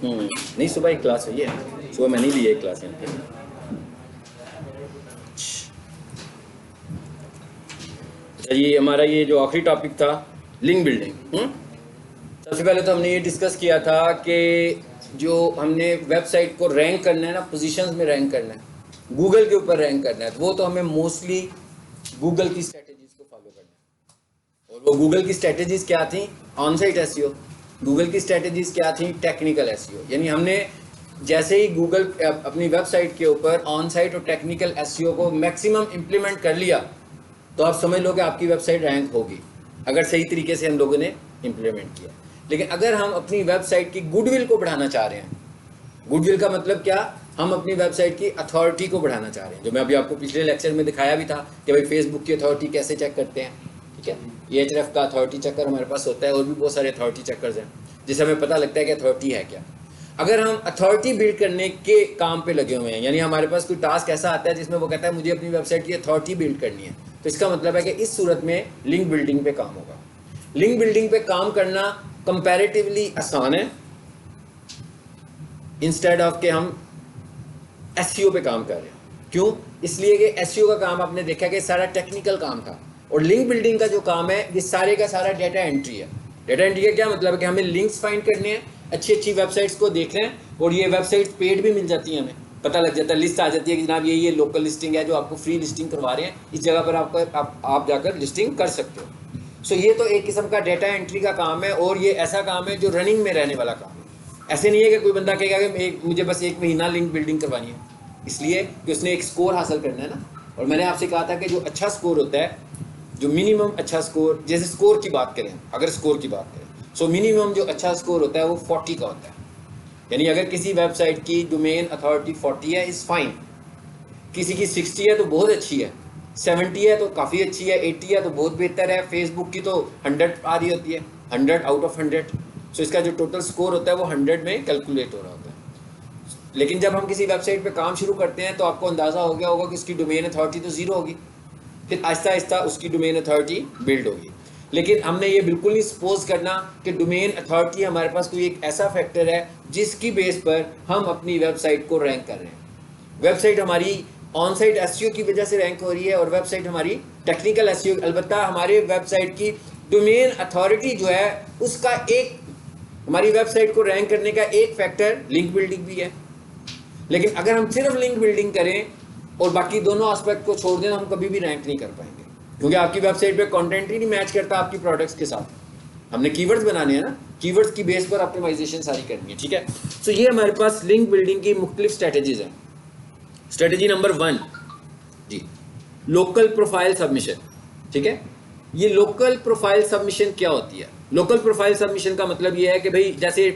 नहीं सुबह एक क्लास हुई है, सुबह मैंने ली है एक क्लास यहाँ पे। अच्छा ये हमारा ये जो आखिरी टॉपिक था लिंक बिल्डिंग। सबसे पहले तो हमने ये डिस्कस किया था कि जो हमने वेबसाइट को रैंक करना है ना, पोजीशंस में रैंक करना है, गूगल के ऊपर रैंक करना है, तो वो तो हमें मोस्टली गूगल की स्ट्रेटेजीज को फॉलो करना है। और वो गूगल की स्ट्रेटेजीज क्या थी? On site SEO. गूगल की स्ट्रेटेजीज क्या थी? Technical SEO. यानी हमने जैसे ही गूगल अपनी वेबसाइट के ऊपर ऑन साइट और टेक्निकल एसईओ को मैक्सिमम इम्प्लीमेंट कर लिया तो आप समझ लो कि आपकी वेबसाइट रैंक होगी, अगर सही तरीके से हम लोगों ने इम्प्लीमेंट किया। लेकिन अगर हम अपनी वेबसाइट की गुडविल को बढ़ाना चाह रहे हैं, गुडविल का मतलब क्या? हम अपनी वेबसाइट की अथॉरिटी को बढ़ाना चाह रहे हैं, जो मैं अभी आपको पिछले लेक्चर में दिखाया भी था कि भाई फेसबुक की अथॉरिटी कैसे चेक करते हैं। ठीक है, एएचआरएफ का अथॉरिटी चेकर हमारे पास होता है और भी बहुत सारे अथॉरिटी चेकर्स हैं जिससे हमें पता लगता है कि अथॉरिटी है क्या। अगर हम अथॉरिटी बिल्ड करने के काम पे लगे हुए हैं, यानी हमारे पास कोई टास्क ऐसा आता है जिसमें वो कहता है मुझे अपनी वेबसाइट की अथॉरिटी बिल्ड करनी है, तो इसका मतलब है कि इस सूरत में लिंक बिल्डिंग पे काम होगा। लिंक बिल्डिंग पे काम करना कंपैरेटिवली आसान है इंस्टेड ऑफ के हम एसईओ पे काम कर रहे हैं। क्यों? इसलिए कि एसईओ का काम आपने देखा कि सारा टेक्निकल काम था, और लिंक बिल्डिंग का जो काम है ये सारे का सारा डेटा एंट्री है। डेटा एंट्री का क्या मतलब है कि हमें लिंक्स फाइंड करने हैं, अच्छी अच्छी वेबसाइट्स को देख रहे हैं, और ये वेबसाइट्स पेड भी मिल जाती हैं, हमें पता लग जाता है, लिस्ट आ जाती है कि जनाब ये लोकल लिस्टिंग है जो आपको फ्री लिस्टिंग करवा रहे हैं, इस जगह पर आप जाकर लिस्टिंग कर सकते हो। सो ये तो एक किस्म का डेटा एंट्री का काम है, और ये ऐसा काम है जो रनिंग में रहने वाला काम है। ऐसे नहीं है कि कोई बंदा कहेगा कि मुझे बस 1 महीना लिंक बिल्डिंग करवानी है, इसलिए कि उसने एक स्कोर हासिल करना है ना। और मैंने आपसे कहा था कि जो अच्छा स्कोर होता है, जो मिनिमम अच्छा स्कोर, जैसे स्कोर की बात करें, अगर स्कोर की बात करें, सो मिनिमम जो अच्छा स्कोर होता है वो 40 का होता है। यानी अगर किसी वेबसाइट की डोमेन अथॉरिटी 40 है इज़ फाइन, किसी की 60 है तो बहुत अच्छी है, 70 है तो काफ़ी अच्छी है, 80 है तो बहुत बेहतर है। फेसबुक की तो 100 आ रही होती है, 100 आउट ऑफ 100। सो इसका जो टोटल स्कोर होता है वो 100 में कैलकुलेट हो रहा होता है। लेकिन जब हम किसी वेबसाइट पे काम शुरू करते हैं तो आपको अंदाज़ा हो गया होगा कि उसकी डोमेन अथॉरिटी तो 0 होगी, फिर आहिस्ता आहिस्ता उसकी डोमेन अथॉरिटी बिल्ड होगी। लेकिन हमने ये बिल्कुल नहीं सपोज करना कि डोमेन अथॉरिटी हमारे पास कोई एक ऐसा फैक्टर है जिसकी बेस पर हम अपनी वेबसाइट को रैंक कर रहे हैं। वेबसाइट हमारी ऑन साइट एसईओ की वजह से रैंक हो रही है, और वेबसाइट हमारी टेक्निकल एसईओ। अलबत्ता हमारे वेबसाइट की डोमेन अथॉरिटी जो है उसका एक, हमारी वेबसाइट को रैंक करने का एक फैक्टर लिंक बिल्डिंग भी है। लेकिन अगर हम सिर्फ लिंक बिल्डिंग करें और बाकी दोनों एस्पेक्ट को छोड़ दें तो हम कभी भी रैंक नहीं कर पाएंगे, क्योंकि आपकी वेबसाइट पे कंटेंट ही नहीं मैच करता आपकी प्रोडक्ट्स के साथ। हमने कीवर्ड्स बनाने हैं ना, कीवर्ड्स की बेस पर ऑप्टिमाइजेशन सारी करनी है। ठीक है, तो ये हमारे पास लिंक बिल्डिंग की मुख्तलिफ स्ट्रेटजीज हैं। स्ट्रेटजी नंबर 1 जी, लोकल प्रोफाइल सबमिशन। ठीक है, ये लोकल प्रोफाइल सबमिशन क्या होती है? लोकल प्रोफाइल सबमिशन का मतलब ये है कि भाई जैसे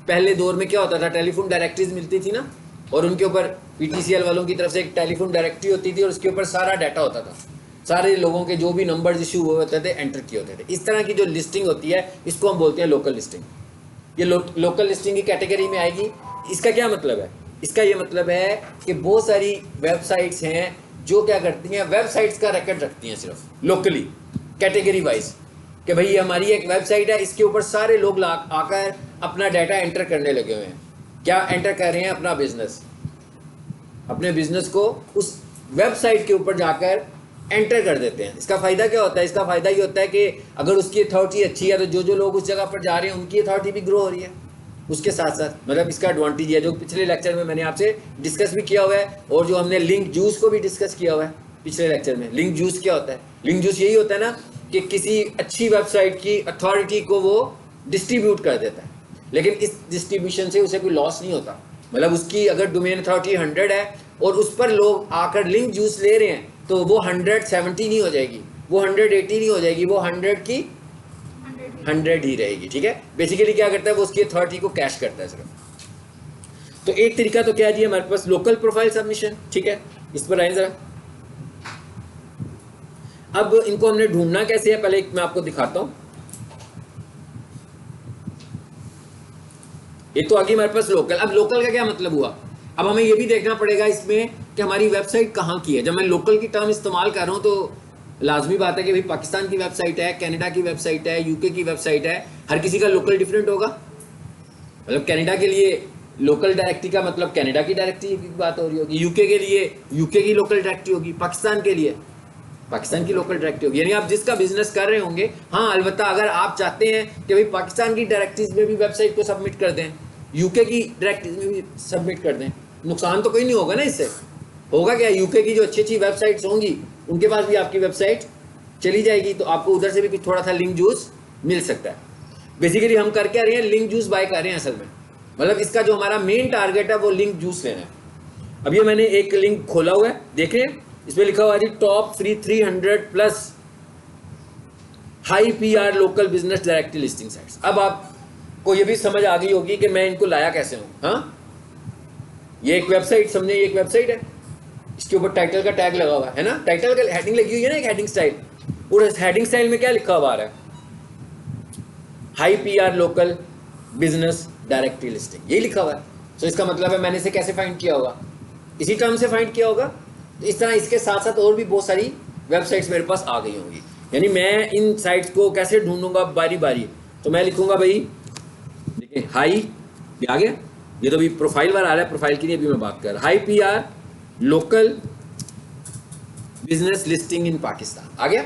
पहले दौर में क्या होता था, टेलीफोन डायरेक्टरीज मिलती थी ना, और उनके ऊपर पीटीसीएल वालों की तरफ से एक टेलीफोन डायरेक्टरी होती थी और उसके ऊपर सारा डाटा होता था, सारे लोगों के जो भी नंबर्स इशू हुए होते थे एंटर किए होते थे। इस तरह की जो लिस्टिंग होती है इसको हम बोलते हैं लोकल लिस्टिंग। ये लोकल लिस्टिंग की कैटेगरी में आएगी। इसका क्या मतलब है? इसका ये मतलब है कि बहुत सारी वेबसाइट्स हैं जो क्या करती हैं, वेबसाइट्स का रिकॉर्ड रखती हैं सिर्फ लोकली कैटेगरी वाइज, कि भाई ये हमारी एक वेबसाइट है, इसके ऊपर सारे लोग आकर अपना डाटा एंटर करने लगे हुए हैं। क्या एंटर कर रहे हैं? अपना बिजनेस, अपने बिजनेस को उस वेबसाइट के ऊपर जाकर एंटर कर देते हैं। इसका फ़ायदा क्या होता है? इसका फ़ायदा ये होता है कि अगर उसकी अथॉरिटी अच्छी है तो जो लोग उस जगह पर जा रहे हैं उनकी अथॉरिटी भी ग्रो हो रही है उसके साथ साथ। मतलब इसका एडवांटेज है जो पिछले लेक्चर में मैंने आपसे डिस्कस भी किया हुआ है, और जो हमने लिंक जूस को भी डिस्कस किया हुआ है पिछले लेक्चर में। लिंक जूस क्या होता है? लिंक जूस यही होता है ना कि किसी अच्छी वेबसाइट की अथॉरिटी को वो डिस्ट्रीब्यूट कर देता है, लेकिन इस डिस्ट्रीब्यूशन से उसे कोई लॉस नहीं होता। मतलब उसकी अगर डोमेन अथॉरिटी 100 है और उस पर लोग आकर लिंक जूस ले रहे हैं तो वो 170 नहीं हो जाएगी, वो 180 नहीं हो जाएगी, वो 100 की 100 ही रहेगी। ठीक है, बेसिकली क्या करता है वो उसकी अथॉरिटी को कैश करता है सिर्फ। तो एक तरीका तो क्या है जी हमारे पास लोकल प्रोफाइल सबमिशन। ठीक है, इस पर आए जरा। अब इनको हमने ढूंढना कैसे है, पहले मैं आपको दिखाता हूं। ये तो आगे हमारे पास लोकल। अब लोकल का क्या मतलब हुआ? अब हमें ये भी देखना पड़ेगा इसमें कि हमारी वेबसाइट कहाँ की है। जब मैं लोकल की टर्म इस्तेमाल कर रहा हूँ तो लाजमी बात है कि भाई पाकिस्तान की वेबसाइट है, कनाडा की वेबसाइट है, यूके की वेबसाइट है, हर किसी का लोकल डिफरेंट होगा। मतलब कनाडा के लिए लोकल डायरेक्टरी का मतलब कनाडा की डायरेक्टरी की बात हो रही होगी, यूके के लिए यूके की लोकल डायरेक्टरी होगी, पाकिस्तान के लिए पाकिस्तान की लोकल डायरेक्टरी होगी। यानी आप जिसका बिजनेस कर रहे होंगे, हाँ अलबत्ता अगर आप चाहते हैं कि भाई पाकिस्तान की डायरेक्टरीज में भी वेबसाइट को सबमिट कर दें, यूके की डायरेक्टरीज में भी सबमिट कर दें, नुकसान तो कोई नहीं होगा ना इससे। होगा क्या, यूके की जो अच्छी अच्छी वेबसाइट्स होंगी उनके पास भी आपकी वेबसाइट चली जाएगी, तो आपको उधर से भी कुछ थोड़ा सा लिंक जूस मिल सकता है। बेसिकली हम कर क्या रहे हैं, लिंक जूस बाय कर रहे हैं असल में। मतलब इसका जो हमारा मेन टारगेट है वो लिंक जूस लेना है। अब ये मैंने एक लिंक खोला हुआ है, देख रहे हैं, इसमें लिखा हुआ है top free 300 plus high PR local business directory listing sites. अब आपको ये भी समझ आ गई होगी कि मैं इनको लाया कैसे हूं। हाँ, ये एक वेबसाइट समझे, ये एक वेबसाइट है, इसके ऊपर टाइटल का टैग लगा हुआ है ना, टाइटल का हेडिंग लगी हुई है ना, एक हेडिंग स्टाइल, और हेडिंग स्टाइल में क्या लिखा हुआ है, high PR local business directory listing, यही लिखा हुआ है। तो इसका मतलब है मैंने इसे कैसे फाइंड किया होगा, इसी टर्म से फाइंड किया होगा। तो इस तरह इसके साथ साथ और भी बहुत सारी वेबसाइट्स मेरे पास आ गई होंगी। यानी मैं इन साइट्स को कैसे ढूंढूंगा बारी बारी, तो मैं लिखूंगा भाई, देखिए हाई, ये आ गया, ये तो अभी प्रोफाइल वाला आ रहा है, प्रोफाइल की नहीं अभी मैं बात कर रहा, high PR local business listing in Pakistan आ गया।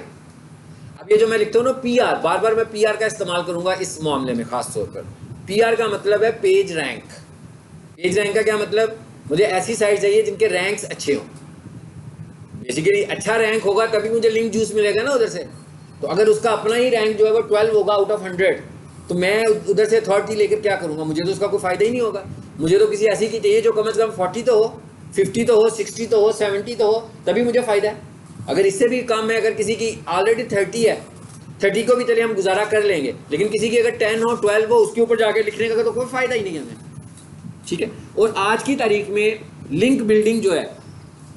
अब ये जो मैं लिखता हूँ ना पीआर, बार बार मैं पीआर का इस्तेमाल करूंगा इस मामले में खास तौर पर। पीआर का मतलब है पेज रैंक। पेज रैंक का क्या मतलब, मुझे ऐसी साइट चाहिए जिनके रैंक्स अच्छे हों। बेसिकली अच्छा रैंक होगा तभी मुझे लिंक जूस मिलेगा ना उधर से। तो अगर उसका अपना ही रैंक जो है वो 12 होगा आउट ऑफ 100, तो मैं उधर से अथॉरिटी लेकर क्या करूंगा, मुझे तो उसका कोई फायदा ही नहीं होगा। मुझे तो किसी ऐसी की चाहिए जो कम से कम 40 तो हो, 50 तो हो, 60 तो हो, 70 तो हो, तभी मुझे फायदा है। अगर इससे भी कम है, अगर किसी की ऑलरेडी 30 है, 30 को भी चलिए हम गुजारा कर लेंगे, लेकिन किसी की अगर 10 हो, 12 हो, उसके ऊपर जाके लिखने का तो कोई फायदा ही नहीं है हमें, ठीक है। और आज की तारीख में लिंक बिल्डिंग जो है,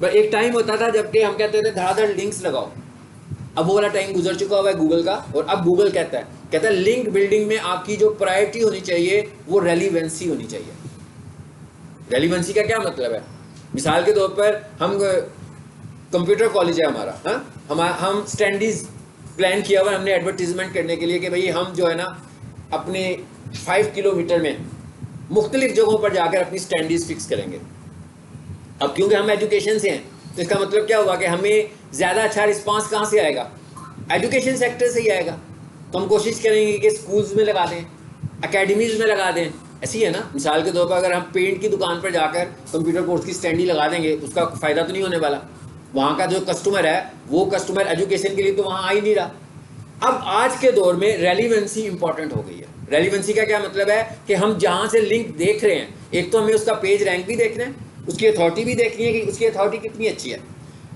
एक टाइम होता था जबकि हम कहते थे धड़ाधड़ लिंक्स लगाओ, अब वो वाला टाइम गुजर चुका हुआ है गूगल का। और अब गूगल कहता है लिंक बिल्डिंग में आपकी जो प्रायोरिटी होनी चाहिए वो रेलिवेंसी होनी चाहिए। रेलिवेंसी का क्या मतलब है, मिसाल के तौर पर हम कंप्यूटर कॉलेज है हमारा, हाँ हम स्टैंडीज प्लान किया हुआ है हमने एडवर्टीजमेंट करने के लिए कि भाई हम जो है ना अपने 5 किलोमीटर में मुख्तलिफ जगहों पर जाकर अपनी स्टैंडीज फिक्स करेंगे। अब क्योंकि हम एजुकेशन से हैं तो इसका मतलब क्या हुआ कि हमें ज़्यादा अच्छा रिस्पांस कहाँ से आएगा, एजुकेशन सेक्टर से ही आएगा। तो हम कोशिश करेंगे कि स्कूल्स में लगा दें, एकेडमीज़ में लगा दें। ऐसी है ना, मिसाल के तौर पर अगर हम पेंट की दुकान पर जाकर कंप्यूटर कोर्स की स्टैंडी लगा देंगे, उसका फ़ायदा तो नहीं होने वाला। वहाँ का जो कस्टमर है वो कस्टमर एजुकेशन के लिए तो वहाँ आ ही नहीं रहा। अब आज के दौर में रेलिवेंसी इंपॉर्टेंट हो गई है। रेलिवेंसी का क्या मतलब है कि हम जहाँ से लिंक देख रहे हैं, एक तो हमें उसका पेज रैंक भी देखना है, उसकी अथॉरिटी भी देखनी है कि उसकी अथॉरिटी कितनी अच्छी है।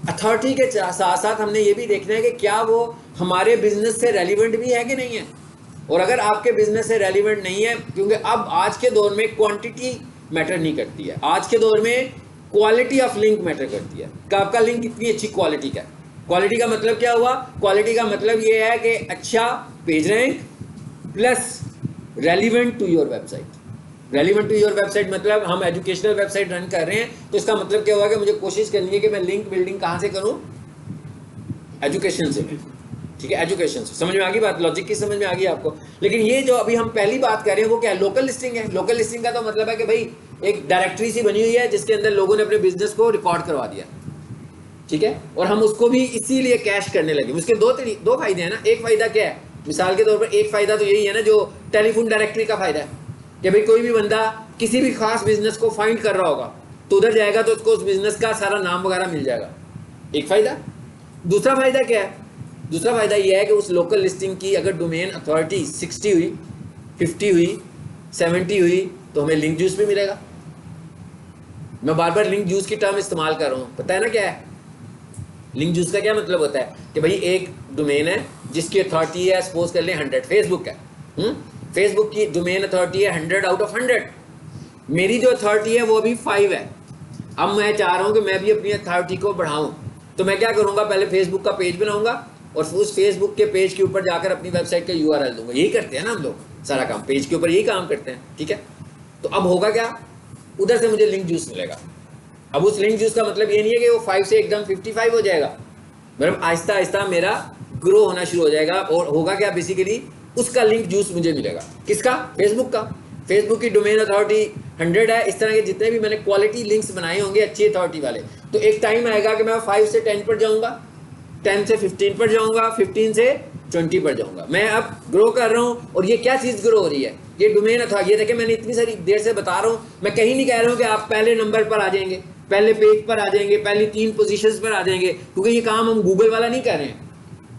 अथॉरिटी के साथ साथ हमने ये भी देखना है कि क्या वो हमारे बिजनेस से रेलिवेंट भी है कि नहीं है। और अगर आपके बिजनेस से रेलिवेंट नहीं है, क्योंकि अब आज के दौर में क्वांटिटी मैटर नहीं करती है, आज के दौर में क्वालिटी ऑफ लिंक मैटर करती है कि आपका लिंक कितनी अच्छी क्वालिटी का है। क्वालिटी का मतलब क्या हुआ, क्वालिटी का मतलब ये है कि अच्छा page rank plus relevant to your website. Relevant to your website मतलब हम एजुकेशनल वेबसाइट रन कर रहे हैं, तो इसका मतलब क्या हुआ कि मुझे कोशिश करनी है कि मैं लिंक बिल्डिंग कहाँ से करूँ, एजुकेशन से, ठीक है, एजुकेशन से। समझ में आ गई बात, लॉजिक की समझ में आ गई आपको। लेकिन ये जो अभी हम पहली बात कर रहे हैं वो क्या है, लोकल लिस्टिंग है। लोकल लिस्टिंग का तो मतलब है कि भाई एक डायरेक्टरी सी बनी हुई है जिसके अंदर लोगों ने अपने बिजनेस को रिकॉर्ड करवा दिया, ठीक है, और हम उसको भी इसीलिए कैश करने लगे। उसके दो फायदे हैं ना। एक फायदा क्या है, मिसाल के तौर पर एक फायदा तो यही है ना जो टेलीफोन डायरेक्टरी का फायदा है कि भाई कोई भी बंदा किसी भी खास बिजनेस को फाइंड कर रहा होगा तो उधर जाएगा तो उसको उस बिजनेस का सारा नाम वगैरह मिल जाएगा, एक फायदा। दूसरा फायदा क्या है, दूसरा फायदा यह है कि उस लोकल लिस्टिंग की अगर डोमेन अथॉरिटी 60 हुई, 50 हुई, 70 हुई तो हमें लिंक जूस भी मिलेगा। मैं बार बार लिंक जूस की टर्म इस्तेमाल कर रहा हूँ, पता है ना क्या है लिंक जूस का क्या मतलब होता है कि भाई एक डोमेन है जिसकी अथॉरिटी है, सपोज कर लें 100, फेसबुक है, फेसबुक की डोमेन अथॉरिटी है 100 आउट ऑफ 100, मेरी जो अथॉरिटी है वो अभी 5 है। अब मैं चाह रहा हूँ कि मैं भी अपनी अथॉरिटी को बढ़ाऊँ, तो मैं क्या करूँगा, पहले फेसबुक का पेज बनाऊंगा और उस फेसबुक के पेज के ऊपर जाकर अपनी वेबसाइट का URL दूंगा। यही करते हैं ना हम लोग, सारा काम पेज के ऊपर यही काम करते हैं, ठीक है। तो अब होगा क्या, उधर से मुझे लिंक जूस मिलेगा। अब उस लिंक जूस का मतलब ये नहीं है कि वो 5 से एकदम 55 हो जाएगा, मतलब आहिस्ता आहिस्ता मेरा ग्रो होना शुरू हो जाएगा। और होगा क्या, बेसिकली उसका लिंक जूस मुझे मिलेगा, किसका, फेसबुक का। फेसबुक की डोमेन अथॉरिटी 100 है। इस तरह के जितने भी मैंने क्वालिटी लिंक्स बनाए होंगे अच्छी अथॉरिटी वाले, तो एक टाइम आएगा कि मैं 5 से 10 पर जाऊंगा, 10 से 15 पर जाऊंगा, 15 से 20 पर जाऊंगा। मैं अब ग्रो कर रहा हूँ। और ये क्या चीज़ ग्रो हो रही है? ये डोमेन अथॉरिटी। ये देखिए मैंने इतनी सारी देर से बता रहा हूँ, मैं कहीं नहीं कह रहा हूँ कि आप पहले नंबर पर आ जाएंगे, पहले पेज पर आ जाएंगे, पहली 3 पोजीशंस पर आ जाएंगे, क्योंकि ये काम हम गूगल वाला नहीं कर रहे हैं।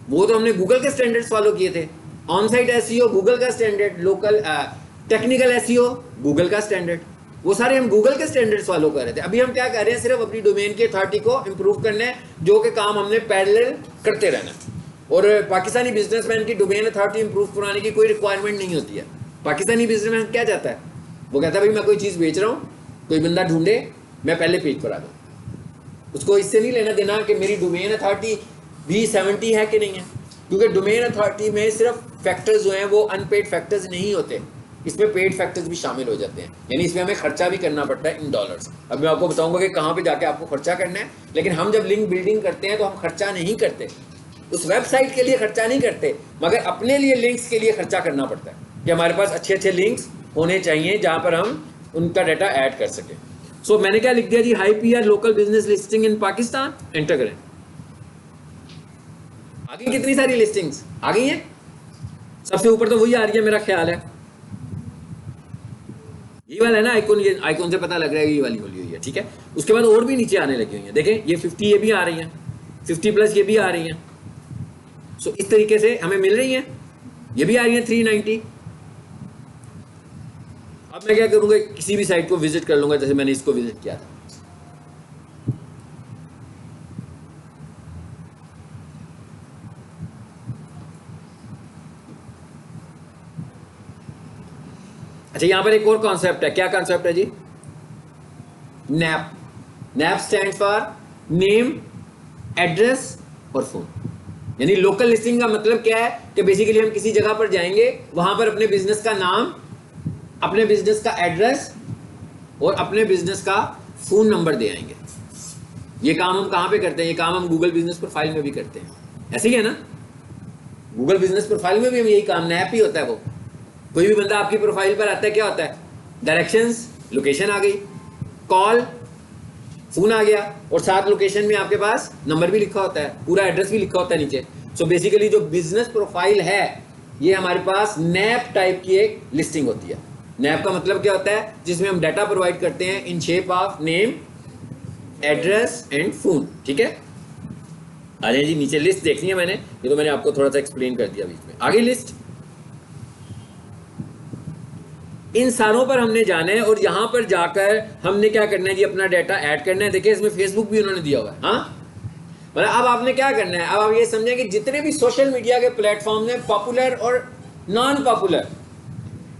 वो तो हमने गूगल के स्टैंडर्ड्स फॉलो किए थे। ऑन साइट एसईओ गूगल का standard, local technical SEO Google का स्टैंडर्ड, वो सारे हम गूगल के स्टैंडर्ड्स फॉलो कर रहे थे। अभी हम क्या कर रहे हैं, सिर्फ अपनी डोमेन की अथॉरिटी को इंप्रूव करना है, जो कि काम हमने पैरेलल करते रहना है। और पाकिस्तानी बिजनेसमैन की डोमेन अथॉरिटी इंप्रूव कराने की कोई रिक्वायरमेंट नहीं होती है। पाकिस्तानी बिजनेसमैन क्या चाहता है? वो कहता है भाई मैं कोई चीज़ बेच रहा हूँ, कोई बंदा ढूंढे, मैं पहले पेज पर आ जाऊँ। उसको इससे नहीं लेना देना कि मेरी डोमेन अथॉरिटी भी 70 है कि नहीं है, क्योंकि डोमेन अथॉरिटी में सिर्फ फैक्टर्स जो हैं वो अनपेड फैक्टर्स नहीं होते, इसमें पेड फैक्टर्स भी शामिल हो जाते हैं। यानी इसमें हमें खर्चा भी करना पड़ता है इन डॉलर्स। अब मैं आपको बताऊंगा कि कहाँ पे जाके आपको खर्चा करना है। लेकिन हम जब लिंक बिल्डिंग करते हैं तो हम खर्चा नहीं करते, उस वेबसाइट के लिए खर्चा नहीं करते, मगर अपने लिए लिंक्स के लिए खर्चा करना पड़ता है कि हमारे पास अच्छे अच्छे लिंक्स होने चाहिए जहाँ पर हम उनका डाटा ऐड कर सकें। सो मैंने क्या लिख दिया जी, high PR local business listing in Pakistan, enter करें। आ गई कितनी सारी लिस्टिंग्स आ गई हैं। सबसे ऊपर तो वही आ रही है मेरा ख्याल है, ये वाला है ना आइकॉन, ये आइकॉन से पता लग रहा है ये वाली खुली हुई है, ठीक है। उसके बाद और भी नीचे आने लगी हुई है, देखें ये 50 ये भी आ रही हैं, 50 प्लस ये भी आ रही हैं। सो इस तरीके से हमें मिल रही हैं, ये भी आ रही हैं 390। अब मैं क्या करूंगा, किसी भी साइट को विजिट कर लूंगा, जैसे मैंने इसको विजिट किया था। अच्छा यहां पर एक और कॉन्सेप्ट है, क्या कॉन्सेप्ट है जी? NAP. NAP stand for name, address और फोन। यानी लोकल लिस्टिंग का मतलब क्या है कि बेसिकली हम किसी जगह पर जाएंगे, वहां पर अपने बिजनेस का नाम, अपने बिजनेस का एड्रेस और अपने बिजनेस का फोन नंबर दे आएंगे। ये काम हम कहां पे करते हैं? ये काम हम गूगल बिजनेस प्रोफाइल में भी करते हैं, ऐसे ही है ना। गूगल बिजनेस प्रोफाइल में भी हम यही काम, नैप ही होता है वो। कोई भी बंदा आपकी प्रोफाइल पर आता है, क्या होता है? डायरेक्शंस, लोकेशन आ गई, कॉल, फोन आ गया, और साथ लोकेशन में आपके पास नंबर भी लिखा होता है, पूरा एड्रेस भी लिखा होता है नीचे। सो बेसिकली जो बिजनेस प्रोफाइल है ये हमारे पास नैप टाइप की एक लिस्टिंग होती है। नैप का मतलब क्या होता है? जिसमें हम डाटा प्रोवाइड करते हैं in shape of name, address and phone, ठीक है। आ जाए जी नीचे, लिस्ट देखनी है मैंने, ये तो मैंने आपको थोड़ा सा एक्सप्लेन कर दिया बीच में। आगे लिस्ट, इन सारों पर हमने जाना है और यहां पर जाकर हमने क्या करना है जी, अपना डाटा ऐड करना है। देखिए इसमें फेसबुक भी उन्होंने दिया हुआ है। हाँ मतलब अब आपने क्या करना है, अब आप ये समझें कि जितने भी सोशल मीडिया के प्लेटफॉर्म हैं, पॉपुलर और नॉन पॉपुलर,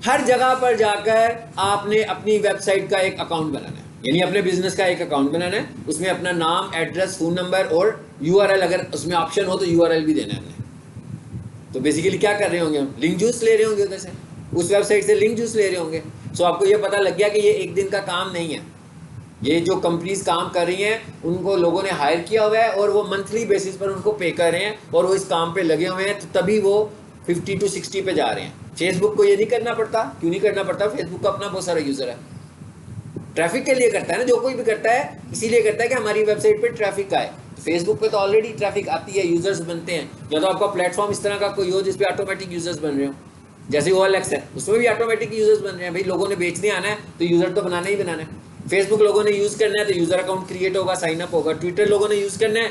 हर जगह पर जाकर आपने अपनी वेबसाइट का एक अकाउंट बनाना है, यानी अपने बिजनेस का एक अकाउंट बनाना है। उसमें अपना नाम, एड्रेस, फोन नंबर और यूआरएल, अगर उसमें ऑप्शन हो तो यूआरएल भी देना है हमने। तो बेसिकली क्या कर रहे होंगे हम? लिंक जूस ले रहे होंगे उधर से, उस वेबसाइट से लिंक जूस ले रहे होंगे। सो आपको ये पता लग गया कि ये एक दिन का काम नहीं है। ये जो कंपनीज काम कर रही हैं उनको लोगों ने हायर किया हुआ है और वो मंथली बेसिस पर उनको पे कर रहे हैं और वो इस काम पे लगे हुए हैं, तो तभी वो 50 to 60 पे जा रहे हैं। फेसबुक को ये नहीं करना पड़ता। क्यों नहीं करना पड़ता? फेसबुक का अपना बहुत सारा यूज़र है, ट्रैफिक के लिए करता है ना, जो कोई भी करता है इसीलिए करता है कि हमारी वेबसाइट पर ट्रैफिक आए। फेसबुक पे तो ऑलरेडी ट्रैफिक आती है, यूजर्स बनते हैं। या तो आपका प्लेटफॉर्म इस तरह का कोई हो जिसपे ऑटोमेटिक यूजर्स बन रहे हो, जैसे OLX है उसमें भी ऑटोमेटिक यूजर्स बन रहे हैं। भाई लोगों ने बेचने आना है तो यूजर तो बनाना ही बनाना है। फेसबुक लोगों ने यूज करना है तो यूजर अकाउंट क्रिएट होगा, साइन अप होगा। ट्विटर लोगों ने यूज करना है,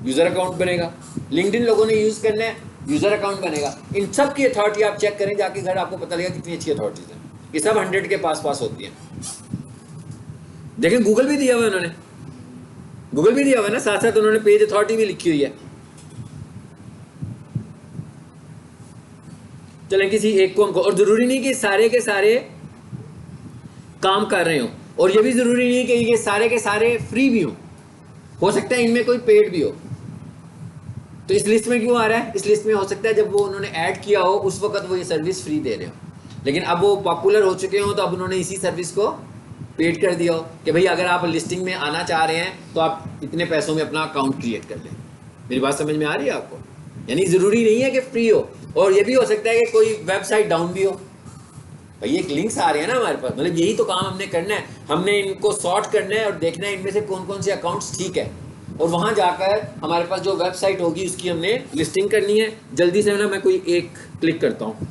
यूजर अकाउंट बनेगा। लिंक्डइन लोगों ने यूज करना है, यूजर अकाउंट बनेगा। इन सब की अथॉरिटी आप चेक करें जाके घर, आपको पता लगेगा कितनी अच्छी अथॉरिटीज है। ये सब 100 के पास होती है। देखें गूगल भी दिया हुआ है उन्होंने, गूगल भी दिया हुआ है ना, साथ साथ उन्होंने पेज अथॉरिटी भी लिखी हुई है। चलें किसी एक को हमको, और जरूरी नहीं कि सारे के सारे काम कर रहे हो, और ये भी जरूरी नहीं कि ये सारे के सारे फ्री भी हो सकता है इनमें कोई पेड भी हो। तो इस लिस्ट में क्यों आ रहा है? इस लिस्ट में हो सकता है जब वो उन्होंने ऐड किया हो उस वक्त वो ये सर्विस फ्री दे रहे हो, लेकिन अब वो पॉपुलर हो चुके हो तो अब उन्होंने इसी सर्विस को पेड कर दिया हो कि भाई अगर आप लिस्टिंग में आना चाह रहे हैं तो आप इतने पैसों में अपना अकाउंट क्रिएट कर लें। मेरी बात समझ में आ रही है आपको? यानी ज़रूरी नहीं है कि फ्री हो, और ये भी हो सकता है कि कोई वेबसाइट डाउन भी हो, भाई एक लिंक्स आ रहे हैं ना हमारे पास, मतलब यही तो काम हमने करना है, हमने इनको सॉर्ट करना है और देखना है इनमें से कौन कौन से अकाउंट्स ठीक है, और वहां जाकर हमारे पास जो वेबसाइट होगी उसकी हमने लिस्टिंग करनी है। जल्दी से ना मैं कोई एक क्लिक करता हूँ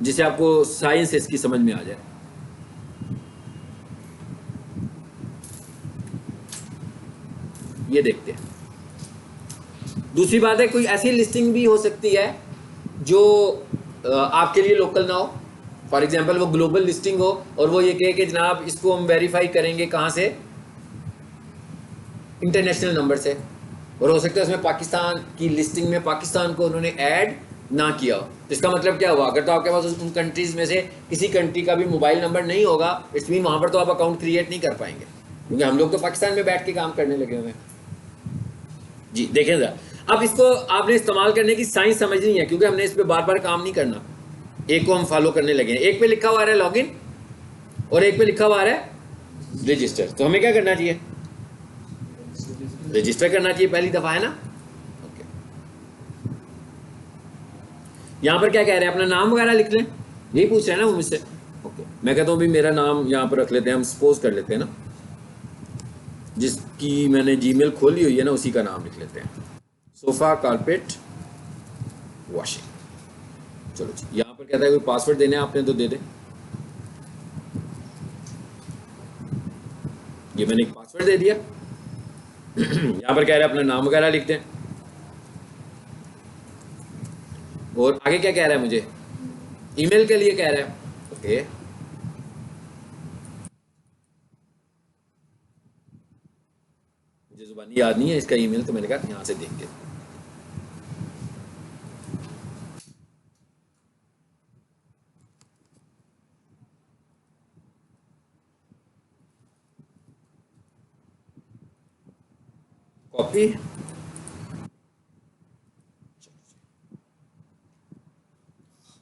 जिससे आपको साइंस इसकी समझ में आ जाए। ये देखते हैं। दूसरी बात है, कोई ऐसी लिस्टिंग भी हो सकती है जो आपके लिए लोकल ना हो। फॉर एग्जांपल वो ग्लोबल लिस्टिंग हो और वो ये कहे कि जनाब इसको हम वेरीफाई करेंगे कहाँ से, इंटरनेशनल नंबर से, और हो सकता है उसमें पाकिस्तान की लिस्टिंग में पाकिस्तान को उन्होंने ऐड ना किया हो। तो इसका मतलब क्या हुआ, अगर तो आपके पास उन कंट्रीज़ में से किसी कंट्री का भी मोबाइल नंबर नहीं होगा, इट्स मीन वहाँ पर तो आप अकाउंट क्रिएट नहीं कर पाएंगे, क्योंकि हम लोग तो पाकिस्तान में बैठ के काम करने लगे हुए हैं। जी देखें ज़रा, अब इसको आपने इस्तेमाल करने की साइंस समझनी है, क्योंकि हमने इस पर बार बार काम नहीं करना। एक को हम फॉलो करने लगे हैं, एक पे लिखा हुआ है लॉगिन और एक पे लिखा हुआ है रजिस्टर। तो हमें क्या करना चाहिए, रजिस्टर करना चाहिए, पहली दफा है ना। ओके, यहाँ पर क्या कह रहे हैं, अपना नाम वगैरह लिख लें, यही पूछ रहे हैं ना वो मुझसे। ओके, मैं कहता हूँ भी मेरा नाम यहाँ पर रख लेते हैं, हम सपोज कर लेते हैं ना, जिसकी मैंने जीमेल खोली हुई है ना उसी का नाम लिख लेते हैं, सोफा कारपेट वॉशिंग। चलो जी, यहाँ पर कहता है कोई पासवर्ड देने आपने तो दे दे। ये मैंने एक पासवर्ड दे दिया। यहाँ पर कह रहे हैं अपना नाम वगैरह लिख दें, और आगे क्या कह रहा है मुझे, ईमेल के लिए कह रहा है। ओके, मुझे जुबानी याद नहीं है इसका ईमेल, तो मैंने कहा यहाँ से देख के। कॉपी,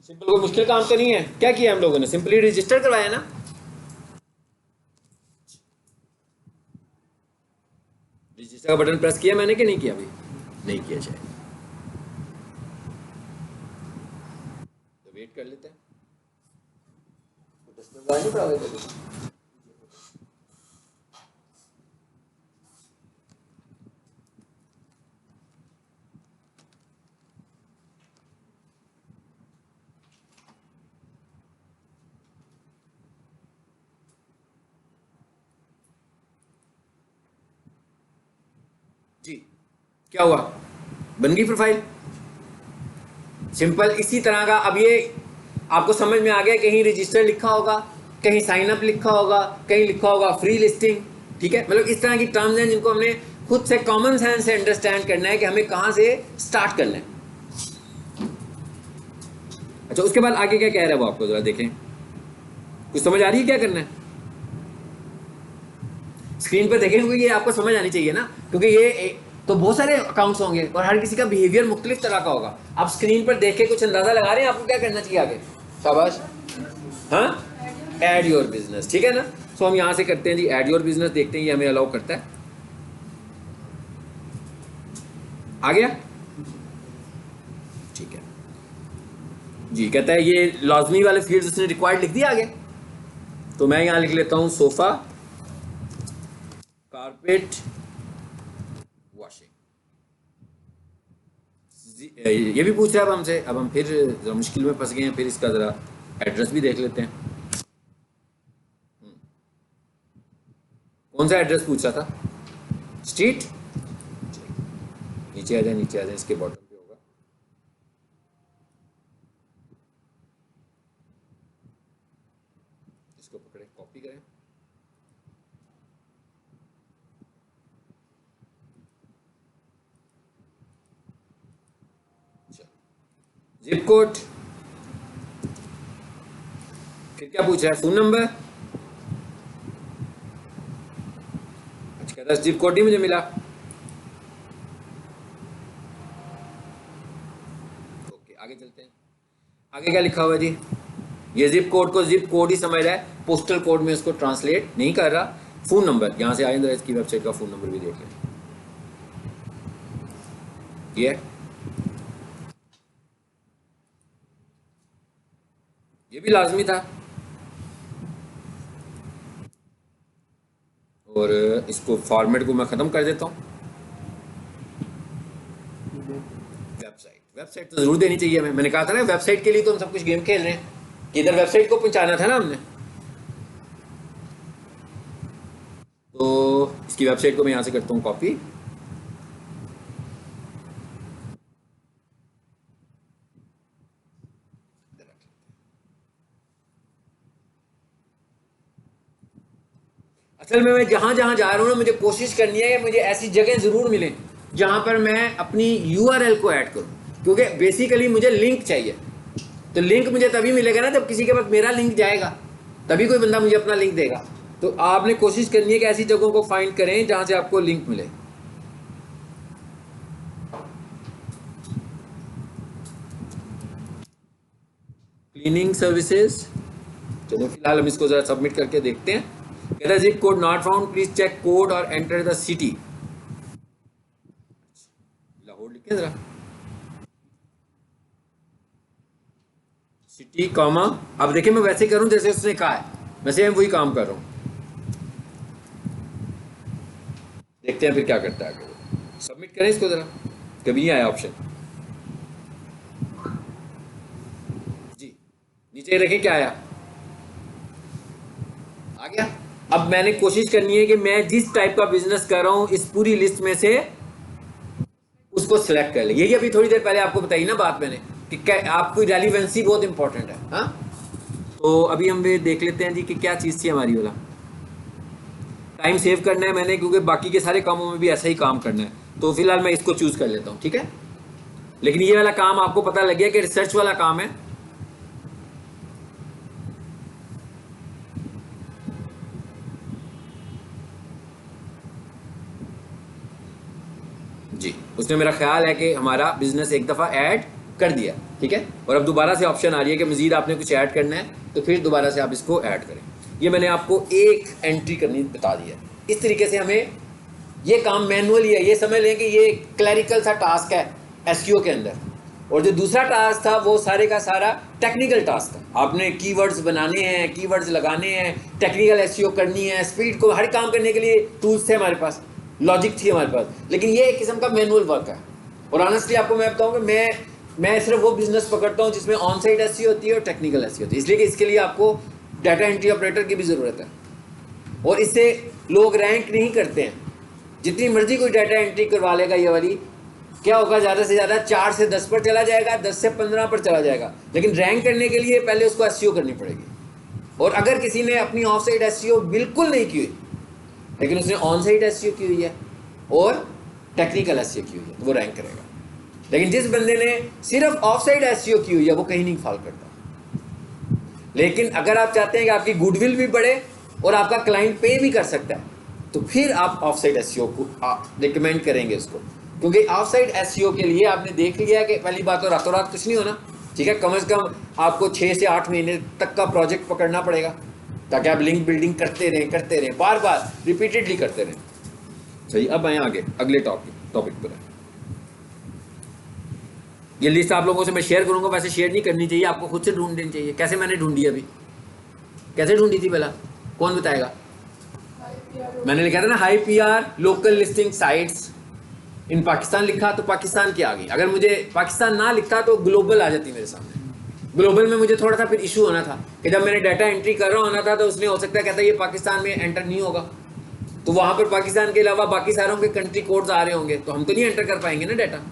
सिंपल, कोई मुश्किल काम तो नहीं है। क्या किया हम लोगों ने, सिंपली रजिस्टर करवाया ना। रजिस्टर का बटन प्रेस किया मैंने कि नहीं किया, अभी नहीं किया शायद, तो वेट कर लेते हैं। नहीं पड़ा हुआ है। जी क्या हुआ, बन गई प्रोफाइल, सिंपल इसी तरह का। अब ये आपको समझ में आ गया, कहीं रजिस्टर लिखा होगा, कहीं साइन अप लिखा होगा, कहीं लिखा होगा फ्री लिस्टिंग। ठीक है, मतलब इस तरह की टर्म्स हैं जिनको हमने खुद से कॉमन सेंस से अंडरस्टैंड करना है कि हमें कहाँ से स्टार्ट करना है। अच्छा, उसके बाद आगे क्या कह रहा है वो आपको जरा देखें, कुछ समझ आ रही है क्या करना है, स्क्रीन पर देखें, क्योंकि ये आपको समझ आनी चाहिए ना, क्योंकि ये तो बहुत सारे अकाउंट्स होंगे और हर किसी का बिहेवियर मुख्तलिफ तरह का होगा। आप स्क्रीन पर देख के कुछ अंदाजा लगा रहे हैं आपको क्या करना चाहिए आगे। शाबाश, हाँ, ऐड योर बिजनेस, ठीक है ना। सो हम यहाँ से करते हैं जी, ऐड योर बिजनेस, देखते हैं ये हमें अलाउ करता है। आ गया, ठीक है जी। कहता है ये लाजमी वाले फील्ड्स उसने रिक्वायर्ड लिख दिया आगे, तो मैं यहाँ लिख लेता हूँ सोफा कारपेट वॉशिंग। ये भी पूछ रहा है अब हमसे, अब हम फिर जरा मुश्किल में फंस गए हैं, फिर इसका ज़रा एड्रेस भी देख लेते हैं। कौन सा एड्रेस पूछ रहा था, स्ट्रीट, नीचे आ जाए, नीचे आ जाए, इसके बॉटम पे होगा। इसको पकड़े, कॉपी करें, जिप कोड, फिर क्या पूछ रहा है, फोन नंबर। अच्छा, कहता है जिप कोड नहीं मुझे मिला। ओके, आगे चलते हैं। आगे क्या लिखा हुआ है जी, ये जिप कोड को जिप कोड ही समझ रहा है, पोस्टल कोड में उसको ट्रांसलेट नहीं कर रहा। फोन नंबर, यहां से आइंदा इसकी वेबसाइट का फोन नंबर भी देख लें। ये भी लाजमी था। और इसको फॉर्मेट को मैं ख़त्म कर देता हूँ। वेबसाइट तो ज़रूर देनी चाहिए हमें। मैंने कहा था ना वेबसाइट के लिए तो हम सब कुछ गेम खेल रहे हैं कि इधर वेबसाइट को पहुंचाना था ना हमने। तो इसकी वेबसाइट को मैं यहाँ से करता हूँ कॉपी। असल में मैं जहाँ जहाँ जा रहा हूँ ना, मुझे कोशिश करनी है कि मुझे ऐसी जगह ज़रूर मिलें जहाँ पर मैं अपनी URL को ऐड करूँ, क्योंकि बेसिकली मुझे लिंक चाहिए। तो लिंक मुझे तभी मिलेगा ना जब किसी के पास मेरा लिंक जाएगा, तभी कोई बंदा मुझे अपना लिंक देगा। तो आपने कोशिश करनी है कि ऐसी जगहों को फाइंड करें जहाँ से आपको लिंक मिले। क्लीनिंग सर्विसेज, चलो फिलहाल हम इसको ज़रा सबमिट करके देखते हैं। कहता है zip code not found, please check code और एंटर द सिटी। लाहौर लिखे जरा, सिटी कॉमा। अब देखिए मैं वैसे करूं जैसे उसने कहा है, वैसे मैं वही काम कर रहा हूं। देखते हैं फिर क्या करता है आगे। सबमिट करें इसको जरा, कभी नहीं आया ऑप्शन जी। नीचे देखें क्या आया, आ गया। अब मैंने कोशिश करनी है कि मैं जिस टाइप का बिजनेस कर रहा हूं इस पूरी लिस्ट में से उसको सिलेक्ट कर ले। यही अभी थोड़ी देर पहले आपको बताई ना बात मैंने कि आपको रेलिवेंसी बहुत इंपॉर्टेंट है। हाँ, तो अभी हम ये देख लेते हैं जी कि क्या चीज़ थी हमारी वाला। टाइम सेव करना है मैंने, क्योंकि बाकी के सारे कामों में भी ऐसा ही काम करना है। तो फिलहाल मैं इसको चूज कर लेता हूँ, ठीक है। लेकिन ये वाला काम आपको पता लग गया कि रिसर्च वाला काम है। जी, उसने मेरा ख्याल है कि हमारा बिजनेस एक दफ़ा ऐड कर दिया, ठीक है। और अब दोबारा से ऑप्शन आ रही है कि मजीद आपने कुछ ऐड करना है, तो फिर दोबारा से आप इसको ऐड करें। ये मैंने आपको एक एंट्री करनी बता दी है। इस तरीके से हमें ये काम मैनुअली है। ये समझ लें कि ये क्लैरिकल सा टास्क है एसईओ के अंदर, और जो दूसरा टास्क था वो सारे का सारा टेक्निकल टास्क था। आपने कीवर्ड्स बनाने हैं, कीवर्ड्स लगाने हैं, टेक्निकल एसईओ करनी है, स्पीड को हर काम करने के लिए टूल्स थे हमारे पास, लॉजिक थी हमारे पास। लेकिन ये एक किस्म का मैनुअल वर्क है। और ऑनेस्टली आपको मैं बताऊँ कि मैं सिर्फ वो बिजनेस पकड़ता हूँ जिसमें ऑन साइट एसईओ होती है और टेक्निकल एसईओ होती है, इसलिए कि इसके लिए आपको डाटा एंट्री ऑपरेटर की भी ज़रूरत है। और इससे लोग रैंक नहीं करते हैं। जितनी मर्जी कोई डाटा एंट्री करवा लेगा, ये वाली क्या होगा, ज़्यादा से ज़्यादा 4 से 10 पर चला जाएगा, 10 से 15 पर चला जाएगा। लेकिन रैंक करने के लिए पहले उसको एसईओ करनी पड़ेगी। और अगर किसी ने अपनी ऑफ साइट एसईओ बिल्कुल नहीं की हुई, लेकिन उसने ऑन साइट एसईओ की हुई है और टेक्निकल एसईओ की हुई है, तो वो रैंक करेगा। लेकिन जिस बंदे ने सिर्फ ऑफ साइट एसईओ की हुई है वो कहीं नहीं फॉल करता। लेकिन अगर आप चाहते हैं कि आपकी गुडविल भी बढ़े और आपका क्लाइंट पे भी कर सकता है, तो फिर आप ऑफ साइट एसईओ को रिकमेंड करेंगे इसको। क्योंकि ऑफ साइट एसईओ के लिए आपने देख लिया कि पहली बात तो रातों रात कुछ नहीं होना, ठीक है। कम से कम आपको 6 से 8 महीने तक का प्रोजेक्ट पकड़ना पड़ेगा, ताकि आप लिंक बिल्डिंग करते रहें, बार बार रिपीटेडली करते रहें। सही, अब आए आगे अगले टॉपिक पर। ये लिस्ट आप लोगों से मैं शेयर करूंगा, वैसे शेयर नहीं करनी चाहिए, आपको खुद से ढूंढ लेनी चाहिए। कैसे मैंने ढूंढी, अभी कैसे ढूंढी थी पहला, कौन बताएगा। मैंने लिखा था ना high PR local listing sites in Pakistan, लिखा तो पाकिस्तान की आ गई। अगर मुझे पाकिस्तान ना लिखता तो ग्लोबल आ जाती मेरे सामने। ग्लोबल में मुझे थोड़ा सा फिर इशू होना था कि जब मैंने डाटा एंट्री कर रहा होना था तो उसने हो सकता है कहता ये पाकिस्तान में एंटर नहीं होगा, तो वहां पर पाकिस्तान के अलावा बाकी सारों के कंट्री कोड्स आ रहे होंगे, तो हम तो नहीं एंटर कर पाएंगे ना डाटा।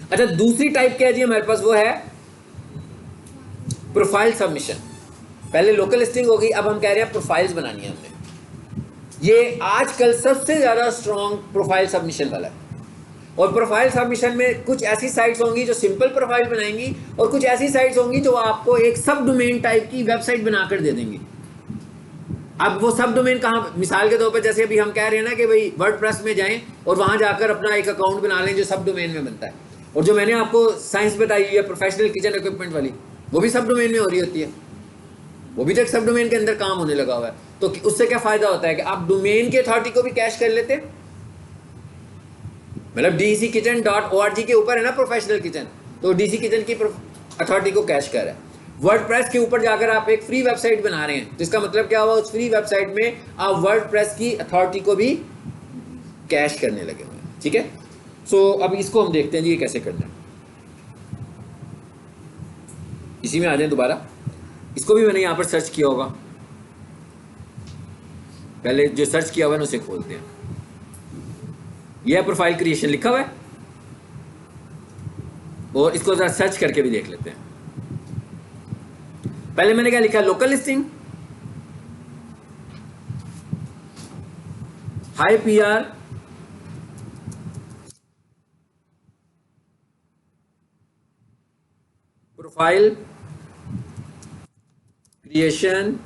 अच्छा, दूसरी टाइप क्या है जी हमारे पास, वो है प्रोफाइल सबमिशन। पहले लोकल लिस्टिंग हो गई, अब हम कह रहे हैं प्रोफाइल्स बनानी है हमने। ये आजकल सबसे ज़्यादा स्ट्रॉन्ग प्रोफाइल सबमिशन वाला है। और प्रोफाइल सबमिशन में कुछ ऐसी साइट्स होंगी जो सिंपल प्रोफाइल बनाएंगी, और कुछ ऐसी साइट्स होंगी जो आपको एक सब डोमेन टाइप की वेबसाइट बनाकर दे देंगी। अब वो सब डोमेन कहाँ, मिसाल के तौर पर जैसे अभी हम कह रहे हैं ना कि भाई वर्डप्रेस में जाएं और वहाँ जाकर अपना एक अकाउंट बना लें जो सब डोमेन में बनता है। और जो मैंने आपको साइंस बताई है प्रोफेशनल किचन इक्विपमेंट वाली, वो भी सब डोमेन में हो रही होती है, वो भी तक सब डोमेन के अंदर काम होने लगा हुआ है। तो उससे क्या फायदा होता है कि आप डोमेन की अथॉरिटी को भी कैश कर लेते हैं। मतलब DEC kitchen.org के ऊपर है ना प्रोफेशनल किचन, तो DC किचन की अथॉरिटी को कैश कर रहा है। वर्डप्रेस के ऊपर जाकर आप एक फ्री वेबसाइट बना रहे हैं, तो इसका मतलब क्या हुआ, उस फ्री वेबसाइट में आप वर्डप्रेस की अथॉरिटी को भी कैश करने लगे हुए हैं। ठीक है, सो अब इसको हम देखते हैं जी ये कैसे करना है। इसी में आ जाए दोबारा, इसको भी मैंने यहाँ पर सर्च किया होगा, पहले जो सर्च किया हुआ है उसे खोलते हैं। यह प्रोफाइल क्रिएशन लिखा हुआ है, और इसको जरा सर्च करके भी देख लेते हैं। पहले मैंने क्या लिखा, local listing, high PR, profile creation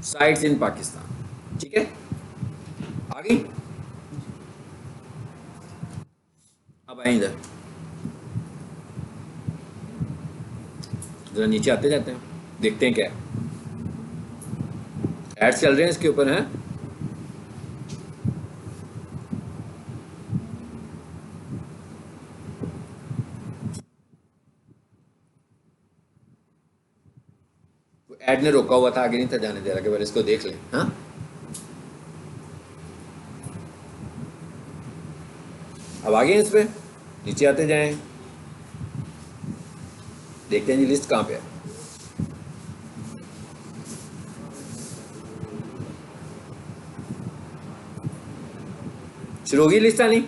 sites in Pakistan. ठीक है, आ गई। अब आए इधर, जरा नीचे आते जाते हैं, देखते हैं क्या है। एड्स चल रहे हैं इसके ऊपर, हैं। एड ने रोका हुआ था, आगे नहीं था जाने दे रहा कि पहले इसको देख लें। हाँ, अब आगे इस पे नीचे आते जाएं, देखते हैं जी लिस्ट कहाँ पे है। शुरू होगी लिस्ट आनी।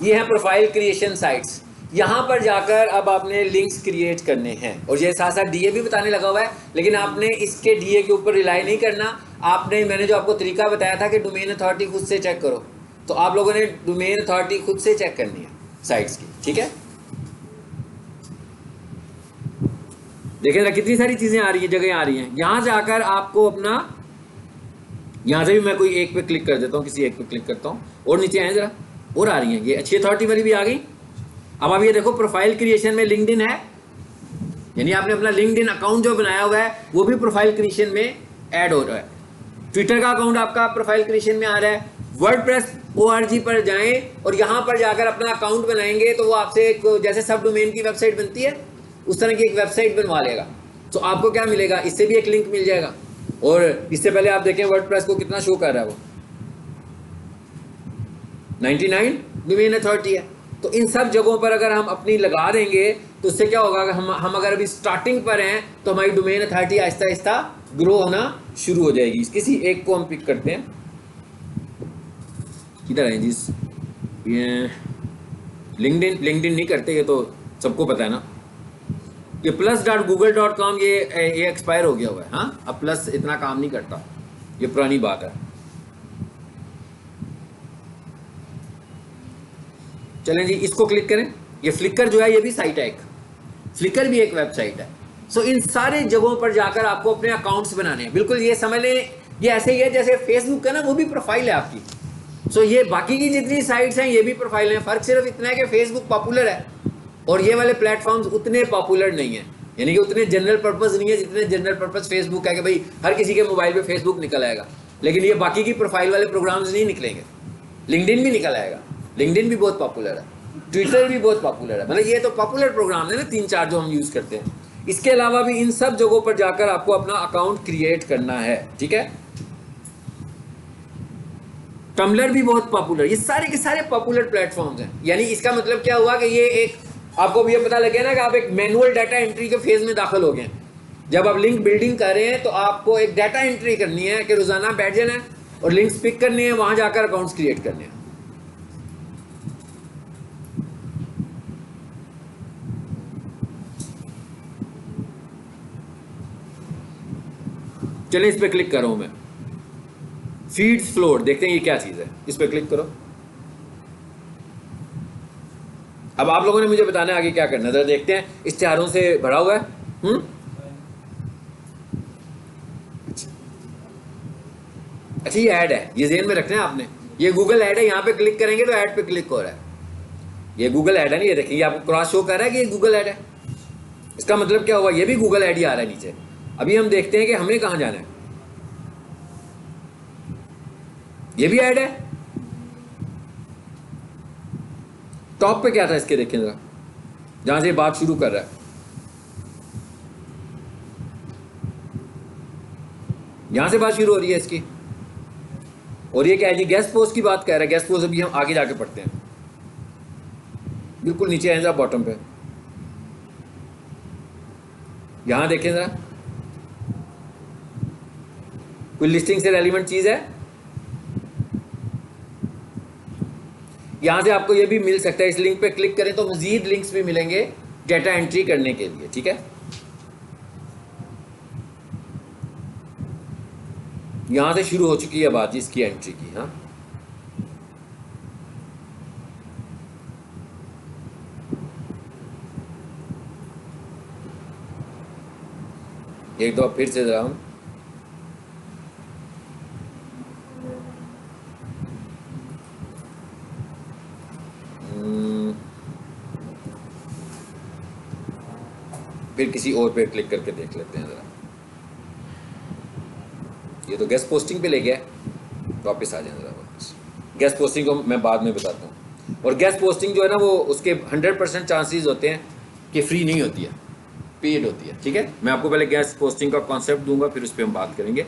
ये है प्रोफाइल क्रिएशन साइट्स। यहाँ पर जाकर अब आपने लिंक्स क्रिएट करने हैं, और ये साथ साथ डीए भी बताने लगा हुआ है, लेकिन आपने इसके डीए के ऊपर रिलाई नहीं करना। आपने, मैंने जो आपको तरीका बताया था कि डोमेन अथॉरिटी खुद से चेक करो, तो आप लोगों ने डोमेन अथॉरिटी खुद से चेक करनी है साइट्स की। ठीक है, देखें ना कितनी सारी चीज़ें आ रही हैं, जगह आ रही हैं। यहाँ से आकर आपको अपना, यहाँ से भी मैं कोई एक पे क्लिक कर देता हूँ, किसी एक पे क्लिक करता हूँ, और नीचे आए जरा, और आ रही हैं। ये अच्छी अथॉरिटी वाली भी आ गई। अब आप ये देखो, प्रोफाइल क्रिएशन में लिंक्डइन है, यानी आपने अपना लिंक्डइन अकाउंट जो बनाया हुआ है वो भी प्रोफाइल क्रिएशन में ऐड हो रहा है। ट्विटर का अकाउंट आपका प्रोफाइल क्रिएशन में आ रहा है। वर्डप्रेस ORG पर जाएं और यहाँ पर जाकर अपना अकाउंट बनाएंगे, तो वो आपसे एक, जैसे सब डोमेन की वेबसाइट बनती है उस तरह की एक वेबसाइट बनवा लेगा। तो आपको क्या मिलेगा, इससे भी एक लिंक मिल जाएगा। और इससे पहले आप देखें वर्डप्रेस को कितना शो कर रहा है, वो 99 डोमेन अथॉरिटी है। तो इन सब जगहों पर अगर हम अपनी लगा देंगे तो उससे क्या होगा, हम अगर अभी स्टार्टिंग पर हैं तो हमारी domain authority Aahista Aahista grow होना शुरू हो जाएगी। किसी एक को हम पिक करते हैं, किधर है जी, ये लिंक्डइन नहीं करते, ये तो सबको पता है ना। ये plus.google.com ये एक्सपायर हो गया हुआ है। हाँ, अब प्लस इतना काम नहीं करता, ये पुरानी बात है। चलें जी, इसको क्लिक करें। ये फ्लिकर जो है ये भी साइट है, एक फ्लिकर भी एक वेबसाइट है। सो इन सारे जगहों पर जाकर आपको अपने अकाउंट्स बनाने हैं। बिल्कुल ये समझ लें, ये ऐसे ही है जैसे फेसबुक है ना, वो भी प्रोफाइल है आपकी। सो ये बाकी की जितनी साइट्स हैं ये भी प्रोफाइल है। फर्क सिर्फ इतना है कि फेसबुक पॉपुलर है और ये वाले प्लेटफॉर्म्स उतने पॉपुलर नहीं है, यानी कि उतने जनरल पर्पस नहीं है जितने जनरल पर्पस फेसबुक है कि भाई हर किसी के मोबाइल पे फेसबुक निकल आएगा। लेकिन ये बाकी की प्रोफाइल वाले प्रोग्राम्स नहीं निकलेंगे। लिंक्डइन भी निकल आएगा, लिंक्डइन भी बहुत पॉपुलर है, ट्विटर भी बहुत पॉपुलर है। मतलब ये तो पॉपुलर प्रोग्राम है ना, 3-4 जो हम यूज़ करते हैं। इसके अलावा भी इन सब जगहों पर जाकर आपको अपना अकाउंट क्रिएट करना है। ठीक है, टम्बलर भी बहुत पॉपुलर, ये सारे के सारे पॉपुलर प्लेटफॉर्म्स हैं। यानी इसका मतलब क्या हुआ कि ये एक, आपको भी ये पता लगे ना कि आप एक मैनुअल डाटा एंट्री के फेज में दाखिल हो गए हैं। जब आप लिंक बिल्डिंग कर रहे हैं तो आपको एक डाटा एंट्री करनी है कि रोजाना बैठ जाना है और लिंक्स पिक करने हैं, वहां जाकर अकाउंट्स क्रिएट करने हैं। चलिए इस पे क्लिक कर रहा हूं मैं, फीड्स फ्लोट, देखते हैं ये क्या चीज है। इस पे क्लिक करो। अब आप लोगों ने मुझे बताना है आगे क्या करना है, जरा देखते हैं। इश्तिहारों से भरा हुआ है। अच्छा, ये ऐड है, ये ज़हन में रखना है आपने। ये गूगल ऐड है, यहाँ पे क्लिक करेंगे तो ऐड पे क्लिक हो रहा है। ये गूगल ऐड है ना, ये देखिए, ये आपको क्रॉस शो कर रहा है कि ये गूगल ऐड है। इसका मतलब क्या हुआ, ये भी गूगल ऐड ही आ रहा है नीचे। अभी हम देखते हैं कि हमें कहाँ जाना है। ये भी ऐड है। टॉप पे क्या था इसके, देखें जरा, जहां से बात शुरू कर रहा है, यहां से बात शुरू हो रही है इसकी। और ये क्या है जी, गेस्ट पोस्ट की बात कर रहा है। गेस्ट पोस्ट अभी हम आगे जाके पढ़ते हैं, बिल्कुल नीचे आए जरा बॉटम पे, यहां देखें जरा, कोई लिस्टिंग से रेलिवेंट चीज है। यहां से आपको ये भी मिल सकता है, इस लिंक पे क्लिक करें तो मजीद लिंक्स भी मिलेंगे डेटा एंट्री करने के लिए, ठीक है। यहां से शुरू हो चुकी है बात इसकी एंट्री की। हाँ, एक दो फिर से जरा हम फिर किसी और पे क्लिक करके देख लेते हैं जरा। ये तो गेस्ट पोस्टिंग पे ले गया, वापस आ जाए जरा वापस। गेस्ट पोस्टिंग को मैं बाद में बताता हूँ। और गेस्ट पोस्टिंग जो है ना, वो उसके 100% चांसेस होते हैं कि फ्री नहीं होती है, पेड होती है, ठीक है। मैं आपको पहले गेस्ट पोस्टिंग का कॉन्सेप्ट दूंगा, फिर उस पर हम बात करेंगे।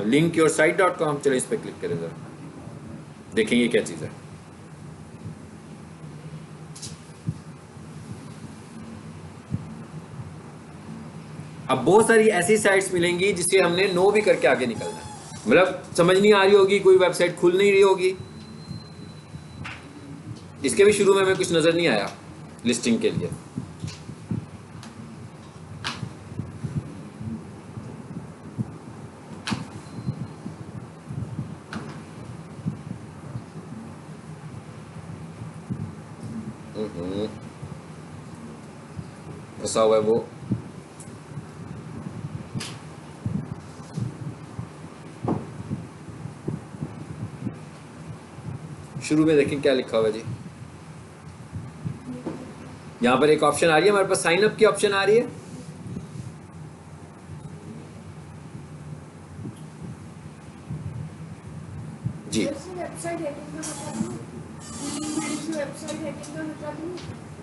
linkyoursite.com, चलो इस पर क्लिक करें जरा, देखेंगे क्या चीज़ है। अब बहुत सारी ऐसी साइट्स मिलेंगी जिससे हमने नो भी करके आगे निकलना है। मतलब समझ नहीं आ रही होगी, कोई वेबसाइट खुल नहीं रही होगी। इसके भी शुरू में हमें कुछ नज़र नहीं आया लिस्टिंग के लिए। फंसा हुआ है वो। शुरू में देखें क्या लिखा हुआ है जी। यहाँ पर एक ऑप्शन आ रही है हमारे पास, साइन अप की ऑप्शन आ रही है। जी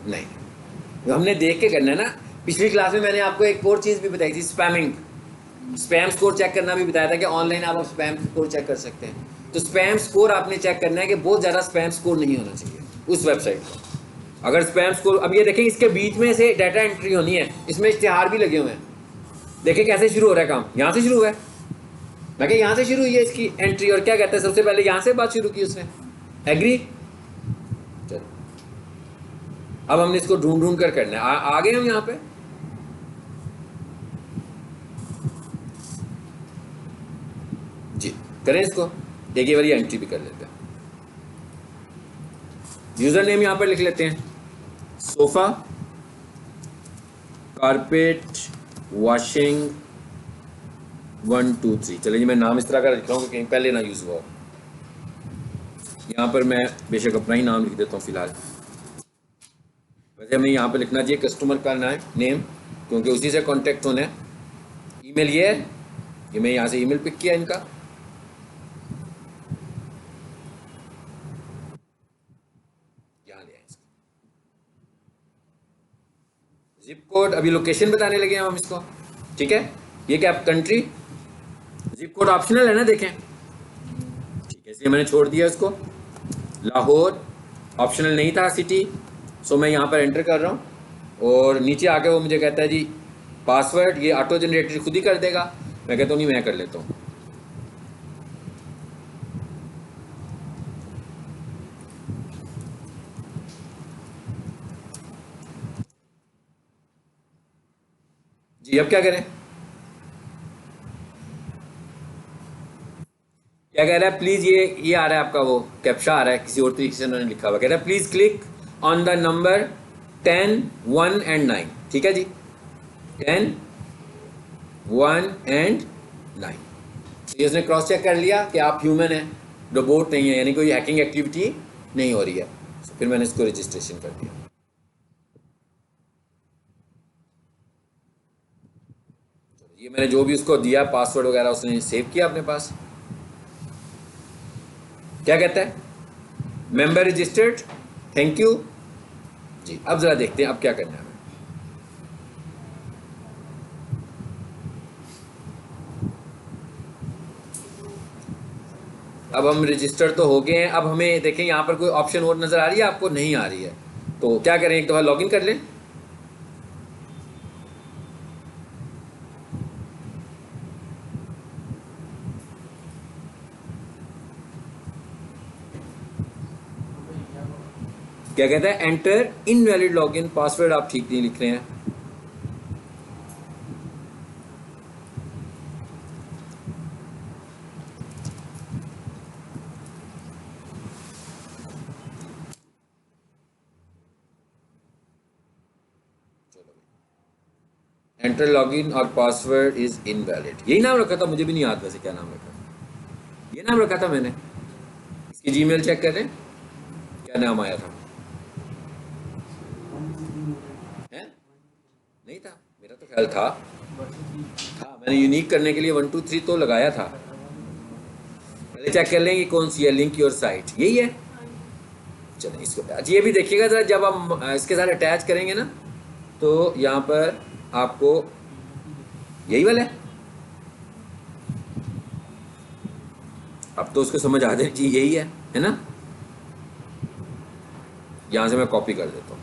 नहीं, हमने देख के करना है ना। पिछली क्लास में मैंने आपको एक और चीज़ भी बताई थी, स्पैमिंग, स्पैम स्कोर चेक करना भी बताया था कि ऑनलाइन आप स्पैम स्कोर चेक कर सकते हैं। तो स्पैम स्कोर आपने चेक करना है कि बहुत ज़्यादा स्पैम स्कोर नहीं होना चाहिए उस वेबसाइट पर। अगर स्पैम स्कोर, अब ये देखें इसके बीच में से डाटा एंट्री होनी है, इसमें इश्तिहार भी लगे हुए हैं। देखें कैसे शुरू हो रहा है काम, यहाँ से शुरू हुआ है। मैं क्या यहाँ से शुरू हुई है इसकी एंट्री, और क्या कहते हैं सबसे पहले यहाँ से बात शुरू की उसने, एग्री। चलो अब हमने इसको ढूंढ ढूंढ कर करना है। आ गए हम यहाँ पे। जी करें इसको, एक ही बारी एंट्री भी कर लेते हैं। यूजर नेम यहाँ पर लिख लेते हैं, सोफा कारपेट वॉशिंग 1 2 3। चलिए जी, मैं नाम इस तरह का लिख रहा हूँ कि कहीं पहले ना यूज़ हुआ हो। यहाँ पर मैं बेशक अपना ही नाम लिख देता हूँ फिलहाल। वैसे हमें यहाँ पर लिखना चाहिए कस्टमर का नेम, क्योंकि उसी से कांटेक्ट होना है। ईमेल ये है, ये मैं यहाँ से ईमेल पिक किया इनका। यहाँ ले आए इसको। जिप कोड, अभी लोकेशन बताने लगे हैं हम इसको, ठीक है। ये क्या कंट्री, जिप कोड ऑप्शनल है ना, देखें, ठीक है, इसलिए मैंने छोड़ दिया इसको। लाहौर ऑप्शनल नहीं था, सिटी, सो मैं यहाँ पर एंटर कर रहा हूँ। और नीचे आके वो मुझे कहता है जी पासवर्ड, ये ऑटो जनरेटर खुद ही कर देगा। मैं कहता हूँ नहीं, मैं कर लेता हूँ। जी अब क्या करें, क्या कह रहा है, प्लीज ये आ रहा है आपका, वो कैप्चा आ रहा है किसी और तरीके से उन्होंने लिखा हुआ, कह रहा है please click on the number 10 1 and 9। ठीक है जी, 10 1 एंड 9। ये उसने क्रॉस चेक कर लिया कि आप ह्यूमन हैं, रोबोट नहीं है, यानी कोई हैकिंग एक्टिविटी नहीं हो रही है। फिर मैंने इसको रजिस्ट्रेशन कर दिया। ये मैंने जो भी उसको दिया पासवर्ड वगैरह उसने सेव किया अपने पास। क्या कहता है? मेंबर रजिस्टर्ड, थैंक यू जी। अब जरा देखते हैं अब क्या करना है हमें। अब हम रजिस्टर तो हो गए हैं। अब हमें देखें यहाँ पर कोई ऑप्शन और नज़र आ रही है आपको? नहीं आ रही है। तो क्या करें, एक दफ़ा लॉगिन कर लें। क्या कहता है? एंटर इनवैलिड लॉगिन पासवर्ड आप ठीक नहीं लिख रहे हैं। एंटर लॉगिन और पासवर्ड इज इनवैलिड, यही नाम रखा था, मुझे भी नहीं याद वैसे क्या नाम रखा था। ये नाम रखा था मैंने। इसकी जीमेल चेक करें क्या नाम आया था। है? नहीं था, मेरा तो ख्याल था मैंने यूनिक करने के लिए 1 2 3 तो लगाया था। पहले चेक कर लें कि कौन सी है लिंक योर साइट, यही है। चलो इसको अच्छा ये भी देखिएगा जरा, जब हम इसके साथ अटैच करेंगे ना तो यहाँ पर आपको यही वाला है। अब तो उसको समझ आ जाए जी यही है ना। यहाँ से मैं कॉपी कर देता हूँ,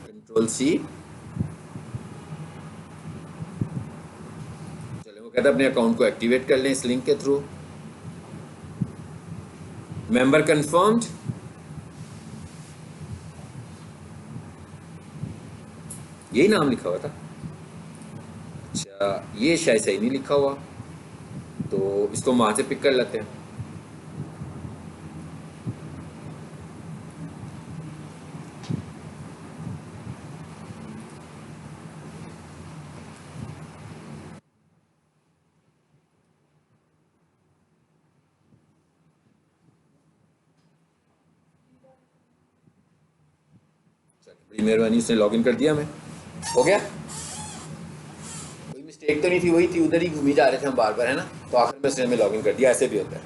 Ctrl+C। चले वो कहता है अपने अकाउंट को एक्टिवेट कर लें इस लिंक के थ्रू। मेंबर कंफर्म्ड, यही नाम लिखा हुआ था। अच्छा ये शायद सही नहीं लिखा हुआ, तो इसको वहां से पिक कर लेते हैं। बड़ी मेहरबानी, उसने लॉगिन कर दिया हमें, हो गया। कोई मिस्टेक तो नहीं थी, वही थी, उधर ही घूमी जा रहे थे हम बार बार, है ना। तो आखिर में उसने हमें लॉगिन कर दिया। ऐसे भी होता है।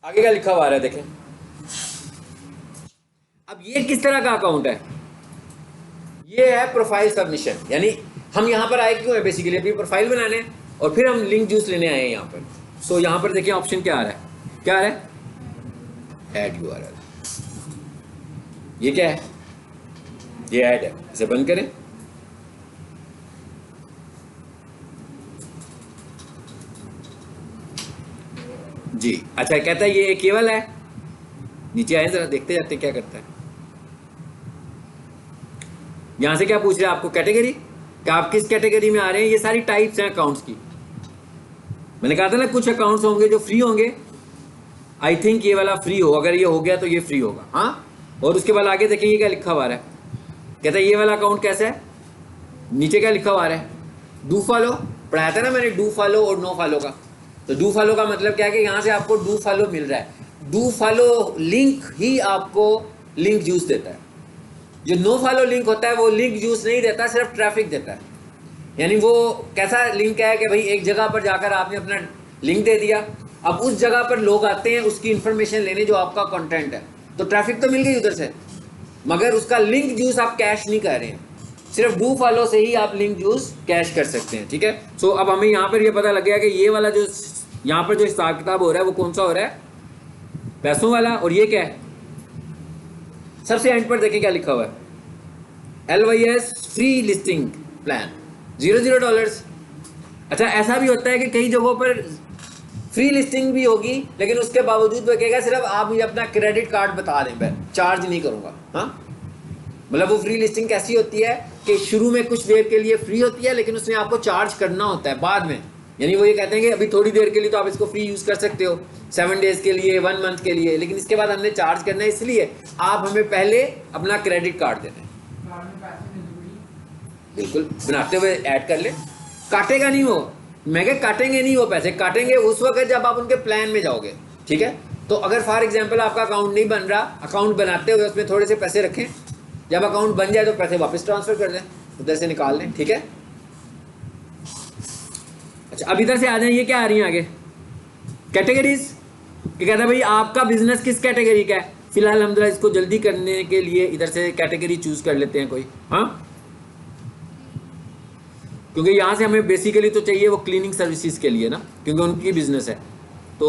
आगे क्या लिखा हुआ आ रहा है देखें। अब ये किस तरह का अकाउंट है? ये है प्रोफाइल सबमिशन, यानी हम यहाँ पर आए क्यों है? बेसिकली अभी प्रोफाइल बनाने और फिर हम लिंक जूस लेने आए हैं यहाँ पर। सो यहाँ पर देखिए ऑप्शन क्या आ रहा है, क्या आ रहा है? Add URL. ये क्या है? ये ऐड है, इसे बंद करें। जी अच्छा, कहता है ये केवल है। नीचे आए जरा देखते जाते क्या करता है। यहां से क्या पूछ रहे हैं आपको? कैटेगरी, कि आप किस कैटेगरी में आ रहे हैं। ये सारी टाइप्स हैं अकाउंट्स की। मैंने कहा था ना कुछ अकाउंट्स होंगे जो फ्री होंगे। आई थिंक ये वाला फ्री हो, अगर ये हो गया तो ये फ्री होगा। हाँ, और उसके बाद आगे देखिए ये क्या लिखा हुआ है। कहता है ये वाला अकाउंट कैसा है? नीचे क्या लिखा हुआ है? Do follow. पढ़ाया था ना मैंने डू फॉलो और नो फॉलो का। तो डू फॉलो का मतलब क्या है कि यहाँ से आपको डू फॉलो मिल रहा है। डू फॉलो लिंक ही आपको लिंक जूस देता है। जो नो फॉलो लिंक होता है वो लिंक जूस नहीं देता, सिर्फ ट्रैफिक देता है। यानी वो कैसा लिंक है कि भाई एक जगह पर जाकर आपने अपना लिंक दे दिया, अब उस जगह पर लोग आते हैं उसकी इंफॉर्मेशन लेने जो आपका कंटेंट है, तो ट्रैफिक तो मिल गई उधर से, मगर उसका लिंक जूस आप कैश नहीं कर रहे हैं। सिर्फ डू फॉलो से ही आप लिंक जूस कैश कर सकते हैं। ठीक है। सो अब हमें यहाँ पर ये पता लग गया कि ये वाला जो यहाँ पर जो हिसाब किताब हो रहा है वो कौन सा हो रहा है? पैसों वाला। और ये क्या है? सबसे एंड पर देखिए क्या लिखा हुआ है, LYS फ्री लिस्टिंग प्लान $0। अच्छा ऐसा भी होता है कि कई जगहों पर फ्री लिस्टिंग भी होगी लेकिन उसके बावजूद वो कहेगा सिर्फ आप मुझे अपना क्रेडिट कार्ड बता दें, मैं चार्ज नहीं करूंगा। हाँ, मतलब वो फ्री लिस्टिंग कैसी होती है कि शुरू में कुछ देर के लिए फ्री होती है लेकिन उसमें आपको चार्ज करना होता है बाद में। यानी वो ये कहते हैं कि अभी थोड़ी देर के लिए तो आप इसको फ्री यूज़ कर सकते हो, 7 डेज के लिए, 1 मंथ के लिए, लेकिन इसके बाद हमने चार्ज करना है, इसलिए आप हमें पहले अपना क्रेडिट कार्ड देना है। बिल्कुल, बनाते हुए ऐड कर ले। काटेगा नहीं वो, मैं क्या काटेंगे नहीं वो पैसे, काटेंगे उस वक्त जब आप उनके प्लान में जाओगे। ठीक है। तो अगर फॉर एग्जांपल आपका अकाउंट नहीं बन रहा, अकाउंट बनाते हुए उसमें थोड़े से पैसे रखें, जब अकाउंट बन जाए तो पैसे वापस ट्रांसफर कर दें, उधर से निकाल लें। ठीक है। अच्छा अब इधर से आ जाए, ये क्या आ रही है आगे? कैटेगरीज। कि कहता है भाई आपका बिजनेस किस कैटेगरी का है। फिलहाल हम जरा इसको जल्दी करने के लिए इधर से कैटेगरी चूज कर लेते हैं कोई, हाँ, क्योंकि यहाँ से हमें बेसिकली तो चाहिए वो क्लीनिंग सर्विसेज के लिए ना, क्योंकि उनकी बिजनेस है। तो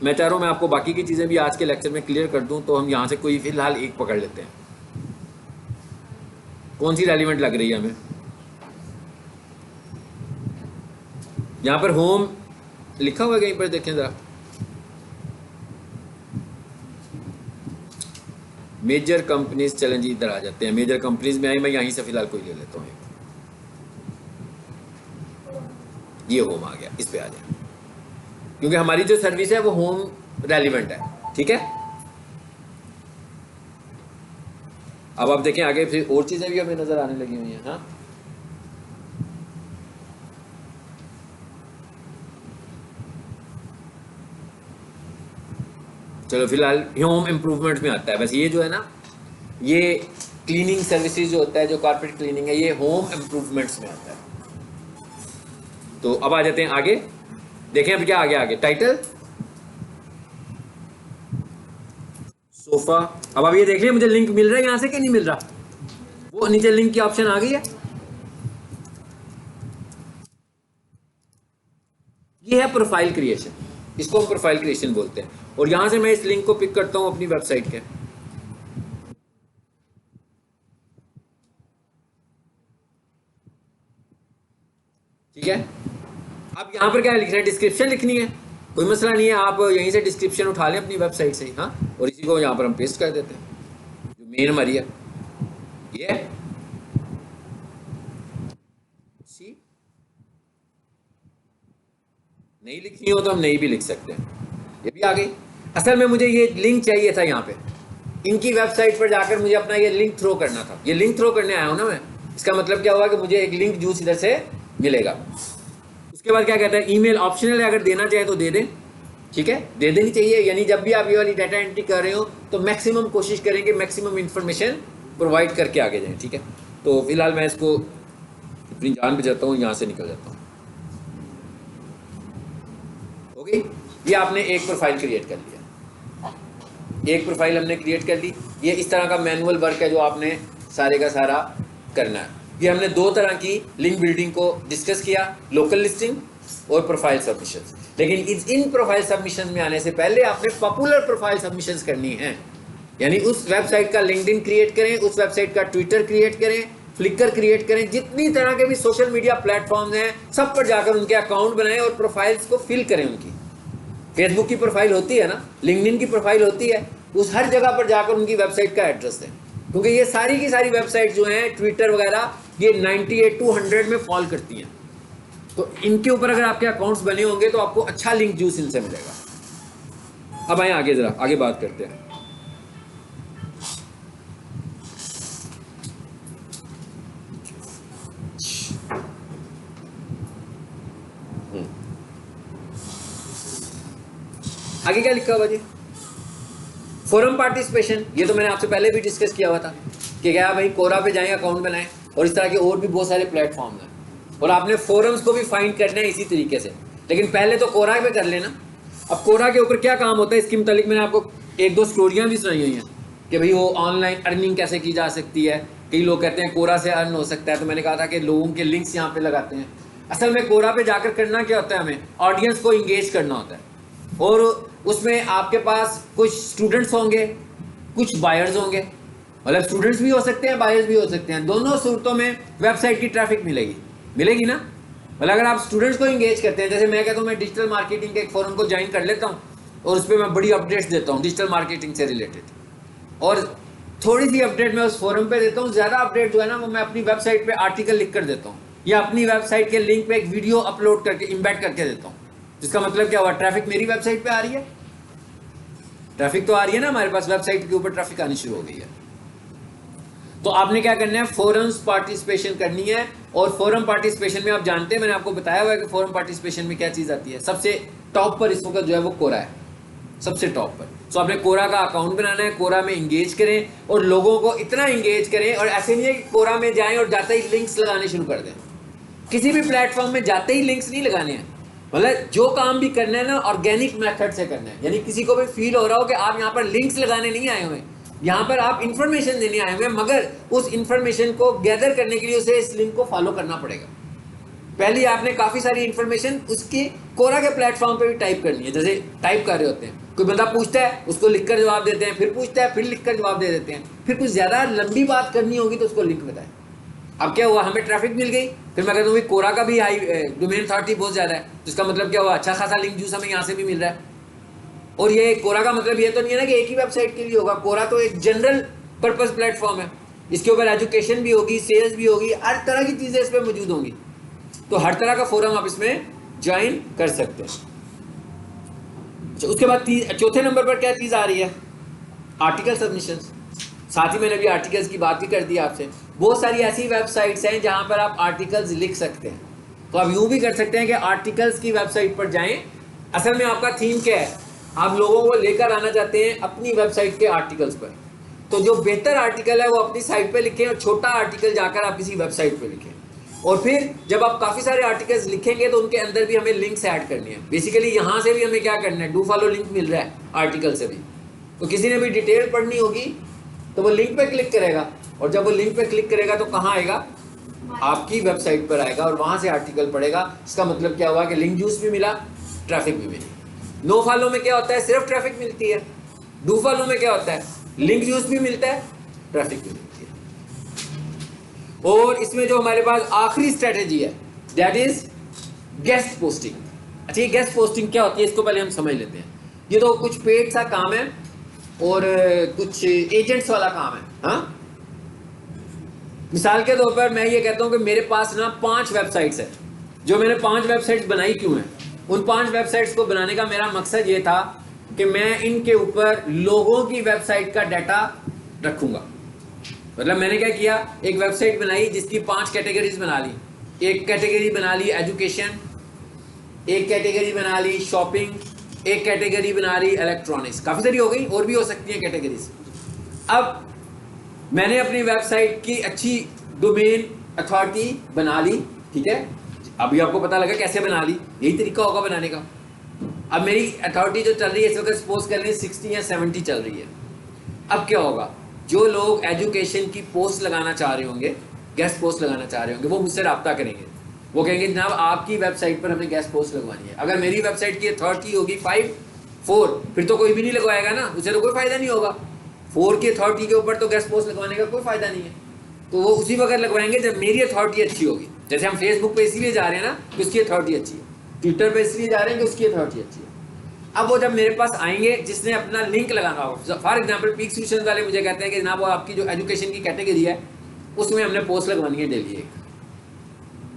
मैं चाह रहा हूँ मैं आपको बाकी की चीज़ें भी आज के लेक्चर में क्लियर कर दूँ, तो हम यहाँ से कोई फिलहाल एक पकड़ लेते हैं। कौन सी रेलिवेंट लग रही है हमें? यहाँ पर होम लिखा हुआ है कहीं पर, देखें ज़रा। मेजर कंपनीज, चलें जी इधर आ जाते हैं। मेजर कंपनीज में आई, मैं यहीं से फिलहाल कोई ले लेता हूँ। ये होम आ गया, इस पे आ जाए, क्योंकि हमारी जो सर्विस है वो होम रेलिवेंट है, ठीक है। अब आप देखें आगे फिर और चीजें भी हमें नजर आने लगी हुई हैं। हाँ, चलो फिलहाल होम इम्प्रूवमेंट में आता है। बस ये जो है ना, ये क्लीनिंग सर्विसेज जो होता है, जो कारपेट क्लीनिंग है, ये होम इम्प्रूवमेंट्स में आता है। तो अब आ जाते हैं आगे, देखें अब क्या आ गया आगे, टाइटल सोफा। अब आप ये देख लिया, मुझे लिंक मिल रहा है यहां से कि नहीं मिल रहा? वो नीचे लिंक की ऑप्शन आ गई है। ये है प्रोफाइल क्रिएशन, इसको हम प्रोफाइल क्रिएशन बोलते हैं। और यहां से मैं इस लिंक को पिक करता हूं अपनी वेबसाइट के, ठीक है। अब यहां पर क्या लिखना है, डिस्क्रिप्शन लिखनी है, कोई मसला नहीं है, आप यहीं से डिस्क्रिप्शन उठा लें अपनी वेबसाइट से ही, हाँ, और इसी को यहां पर हम पेस्ट कर देते हैं, जो मेन हमारी है ये सी। नहीं लिखनी हो तो हम नहीं भी लिख सकते हैं, ये भी आ गई। असल में मुझे ये लिंक चाहिए था, यहाँ पे इनकी वेबसाइट पर जाकर मुझे अपना ये लिंक थ्रो करना था। ये लिंक थ्रो करने आया हूँ ना मैं, इसका मतलब क्या हुआ कि मुझे एक लिंक जूस इधर से मिलेगा। उसके बाद क्या कहता है, ईमेल ऑप्शनल है, अगर देना चाहे तो दे दें, ठीक है, दे देनी चाहिए। यानी जब भी आप ये वाली डाटा एंट्री कर रहे हो तो मैक्सिमम कोशिश करेंगे मैक्सिमम इंफॉर्मेशन प्रोवाइड करके आगे जाएं, ठीक है। तो फिलहाल मैं इसको अपनी जान बचाता हूँ, यहाँ से निकल जाता हूँ। हो गई, ये आपने एक प्रोफाइल क्रिएट कर लिया, एक प्रोफाइल हमने क्रिएट कर ली। ये इस तरह का मैनुअल वर्क है जो आपने सारे का सारा करना है। ये हमने दो तरह की लिंक बिल्डिंग को डिस्कस किया, लोकल लिस्टिंग और प्रोफाइल सबमिशंस। लेकिन इन प्रोफाइल सबमिशन में आने से पहले आपने पॉपुलर प्रोफाइल सबमिशंस करनी है। यानी उस वेबसाइट का लिंक्डइन क्रिएट करें, उस वेबसाइट का ट्विटर क्रिएट करें, फ्लिकर क्रिएट करें, जितनी तरह के भी सोशल मीडिया प्लेटफॉर्म्स हैं सब पर जाकर उनके अकाउंट बनाएं और प्रोफाइल्स को फिल करें उनकी। फेसबुक की प्रोफाइल होती है ना, लिंक्डइन की प्रोफाइल होती है, उस हर जगह पर जाकर उनकी वेबसाइट का एड्रेस है, क्योंकि ये सारी की सारी वेबसाइट जो हैं ट्विटर वगैरह, ये 98 to 100 में फॉल करती हैं। तो इनके ऊपर अगर आपके अकाउंट्स बने होंगे तो आपको अच्छा लिंक जूस इनसे मिलेगा। अब आए आगे, जरा आगे बात करते हैं। आगे क्या लिखा हुआ जी, फोरम पार्टिसिपेशन। ये तो मैंने आपसे पहले भी डिस्कस किया हुआ था कि क्या भाई कोरा पे जाएं, अकाउंट बनाएं, और इस तरह के और भी बहुत सारे प्लेटफॉर्म हैं, और आपने फोरम्स को भी फाइंड करना है इसी तरीके से। लेकिन पहले तो कोरा पे कर लेना। अब कोरा के ऊपर क्या काम होता है, इसके मुतालिक मैंने आपको एक दो स्टोरियाँ भी सुनाई हुई हैं कि भाई वो ऑनलाइन अर्निंग कैसे की जा सकती है। कई लोग कहते हैं कोरा से अर्न हो सकता है, तो मैंने कहा था कि लोगों के लिंक्स यहाँ पे लगाते हैं। असल में कोरा पे जाकर करना क्या होता है, हमें ऑडियंस को इंगेज करना होता है, और उसमें आपके पास कुछ स्टूडेंट्स होंगे, कुछ बायर्स होंगे, मतलब स्टूडेंट्स भी हो सकते हैं, बायर्स भी हो सकते हैं। दोनों सूरतों में वेबसाइट की ट्रैफिक मिलेगी ना। मतलब अगर आप स्टूडेंट्स को इंगेज करते हैं, जैसे मैं कहता हूँ मैं डिजिटल मार्केटिंग के एक फोरम को ज्वाइन कर लेता हूँ और उस पर मैं बड़ी अपडेट्स देता हूँ डिजिटल मार्केटिंग से रिलेटेड, और थोड़ी सी अपडेट मैं उस फोरम पे देता हूँ, ज़्यादा अपडेट जो है ना वो मैं अपनी वेबसाइट पे आर्टिकल लिख कर देता हूँ, या अपनी वेबसाइट के लिंक पे एक वीडियो अपलोड करके इम्बेड करके देता हूँ। जिसका मतलब क्या हुआ, ट्रैफिक मेरी वेबसाइट पे आ रही है, ट्रैफिक तो आ रही है ना हमारे पास, वेबसाइट के ऊपर ट्रैफिक आनी शुरू हो गई है। तो आपने क्या करना है, फोरम्स पार्टिसिपेशन करनी है। और फोरम पार्टिसिपेशन में आप जानते हैं, मैंने आपको बताया हुआ है कि फोरम पार्टिसिपेशन में क्या चीज़ आती है। सबसे टॉप पर इस वक्त जो है वो कोरा है, सबसे टॉप पर। तो आपने कोरा का अकाउंट बनाना है, कोरा में इंगेज करें और लोगों को इतना इंगेज करें, और ऐसे नहीं है कि कोरा में जाएं और जाते ही लिंक्स लगाने शुरू कर दें। किसी भी प्लेटफॉर्म में जाते ही लिंक्स नहीं लगाने हैं। मतलब जो काम भी करना है ना ऑर्गेनिक मेथड से करना है, यानी किसी को भी फील हो रहा हो कि आप यहाँ पर लिंक्स लगाने नहीं आए हुए, यहाँ पर आप इंफॉर्मेशन देने आए हुए, मगर उस इंफॉर्मेशन को गैदर करने के लिए उसे इस लिंक को फॉलो करना पड़ेगा। पहले आपने काफ़ी सारी इंफॉर्मेशन उसकी कोरा के प्लेटफॉर्म पे भी टाइप करनी है। जैसे टाइप कर रहे होते हैं, कोई बंदा पूछता है उसको लिखकर जवाब देते हैं, फिर पूछता है फिर लिखकर जवाब दे देते हैं, फिर कुछ ज़्यादा लंबी बात करनी होगी तो उसको लिंक बताएं। अब क्या हुआ, हमें ट्रैफिक मिल गई, फिर मैं कहता हूँ कोरा का भी हाई डोमेन अथॉरिटी बहुत ज़्यादा है, तो इसका मतलब क्या हुआ, अच्छा खासा लिंक जूस हमें यहाँ से भी मिल रहा है। और ये कोरा का मतलब ये तो नहीं है ना कि एक ही वेबसाइट के लिए होगा, कोरा तो एक जनरल पर्पस प्लेटफॉर्म है, इसके ऊपर एजुकेशन भी होगी, सेल्स भी होगी, हर तरह की चीज़ें इस पर मौजूद होंगी, तो हर तरह का फोरम आप इसमें ज्वाइन कर सकते हैं। उसके बाद चौथे नंबर पर क्या चीज़ आ रही है, आर्टिकल सबमिशन। साथ ही मैंने अभी आर्टिकल्स की बात भी कर दी आपसे। बहुत सारी ऐसी वेबसाइट्स हैं जहां पर आप आर्टिकल्स लिख सकते हैं, तो आप यूं भी कर सकते हैं कि आर्टिकल्स की वेबसाइट पर जाएं। असल में आपका थीम क्या है, आप लोगों को लेकर आना चाहते हैं अपनी वेबसाइट के आर्टिकल्स पर, तो जो बेहतर आर्टिकल है वो अपनी साइट पर लिखें और छोटा आर्टिकल जाकर आप किसी वेबसाइट पर लिखें। और फिर जब आप काफ़ी सारे आर्टिकल्स लिखेंगे तो उनके अंदर भी हमें लिंक्स ऐड करनी है। बेसिकली यहाँ से भी हमें क्या करना है, डू फॉलो लिंक मिल रहा है आर्टिकल से भी, तो किसी ने भी डिटेल पढ़नी होगी तो वो लिंक पे क्लिक करेगा, और जब वो लिंक पे क्लिक करेगा तो कहाँ आएगा, आपकी वेबसाइट पर आएगा और वहाँ से आर्टिकल पढ़ेगा। इसका मतलब क्या हुआ कि लिंक जूस भी मिला, ट्रैफिक भी मिली। नो फॉलो में क्या होता है, सिर्फ ट्रैफिक मिलती है। डू फॉलो में क्या होता है, लिंक जूस भी मिलता है, ट्रैफिक भी मिलती है। और इसमें जो हमारे पास आखिरी स्ट्रेटेजी है दैट इज गेस्ट पोस्टिंग। अच्छा, ये गेस्ट पोस्टिंग क्या होती है इसको पहले हम समझ लेते हैं। ये तो कुछ पेड सा काम है और कुछ एजेंट्स वाला काम है। हाँ, मिसाल के तौर पर मैं ये कहता हूँ कि मेरे पास ना 5 वेबसाइट्स है, जो मैंने 5 वेबसाइट्स बनाई क्यों है, उन 5 वेबसाइट्स को बनाने का मेरा मकसद ये था कि मैं इनके ऊपर लोगों की वेबसाइट का डाटा रखूंगा। मतलब मैंने क्या किया, एक वेबसाइट बनाई जिसकी 5 कैटेगरीज बना ली। एक कैटेगरी बना ली एजुकेशन, एक कैटेगरी बना ली शॉपिंग, एक कैटेगरी बना ली इलेक्ट्रॉनिक्स। काफ़ी सारी हो गई, और भी हो सकती हैं कैटेगरीज। अब मैंने अपनी वेबसाइट की अच्छी डोमेन अथॉरिटी बना ली, ठीक है। अभी आपको पता लगा कैसे बना ली, यही तरीका होगा बनाने का। अब मेरी अथॉरिटी जो चल रही है इस वक्त सपोज कर लें 60 या 70 चल रही है। अब क्या होगा, जो लोग एजुकेशन की पोस्ट लगाना चाह रहे होंगे, गेस्ट पोस्ट लगाना चाह रहे होंगे, वो मुझसे रब्ता करेंगे। वो कहेंगे जनाब आपकी वेबसाइट पर हमें गेस्ट पोस्ट लगवानी है। अगर मेरी वेबसाइट की अथॉरिटी होगी 5-4, फिर तो कोई भी नहीं लगवाएगा ना, उसे तो कोई फ़ायदा नहीं होगा। 4 की अथॉरिटी के ऊपर तो गेस्ट पोस्ट लगवाने का कोई फ़ायदा नहीं है, तो वो उसी वक्त लगवाएंगे जब मेरी अथॉरिटी अच्छी होगी। जैसे हम फेसबुक पे इसलिए जा रहे हैं ना कि उसकी अथॉरिटी अच्छी है, ट्विटर पे इसलिए जा रहे हैं कि उसकी अथॉरिटी अच्छी है। अब वो जब मेरे पास आएंगे, जिसने अपना लिंक लगाना होगा, फॉर एग्जांपल पीक सॉल्यूशंस वाले मुझे कहते हैं कि जनाब वो आपकी जो एजुकेशन की कैटेगरी है उसमें हमने पोस्ट लगवानी है डेली एक।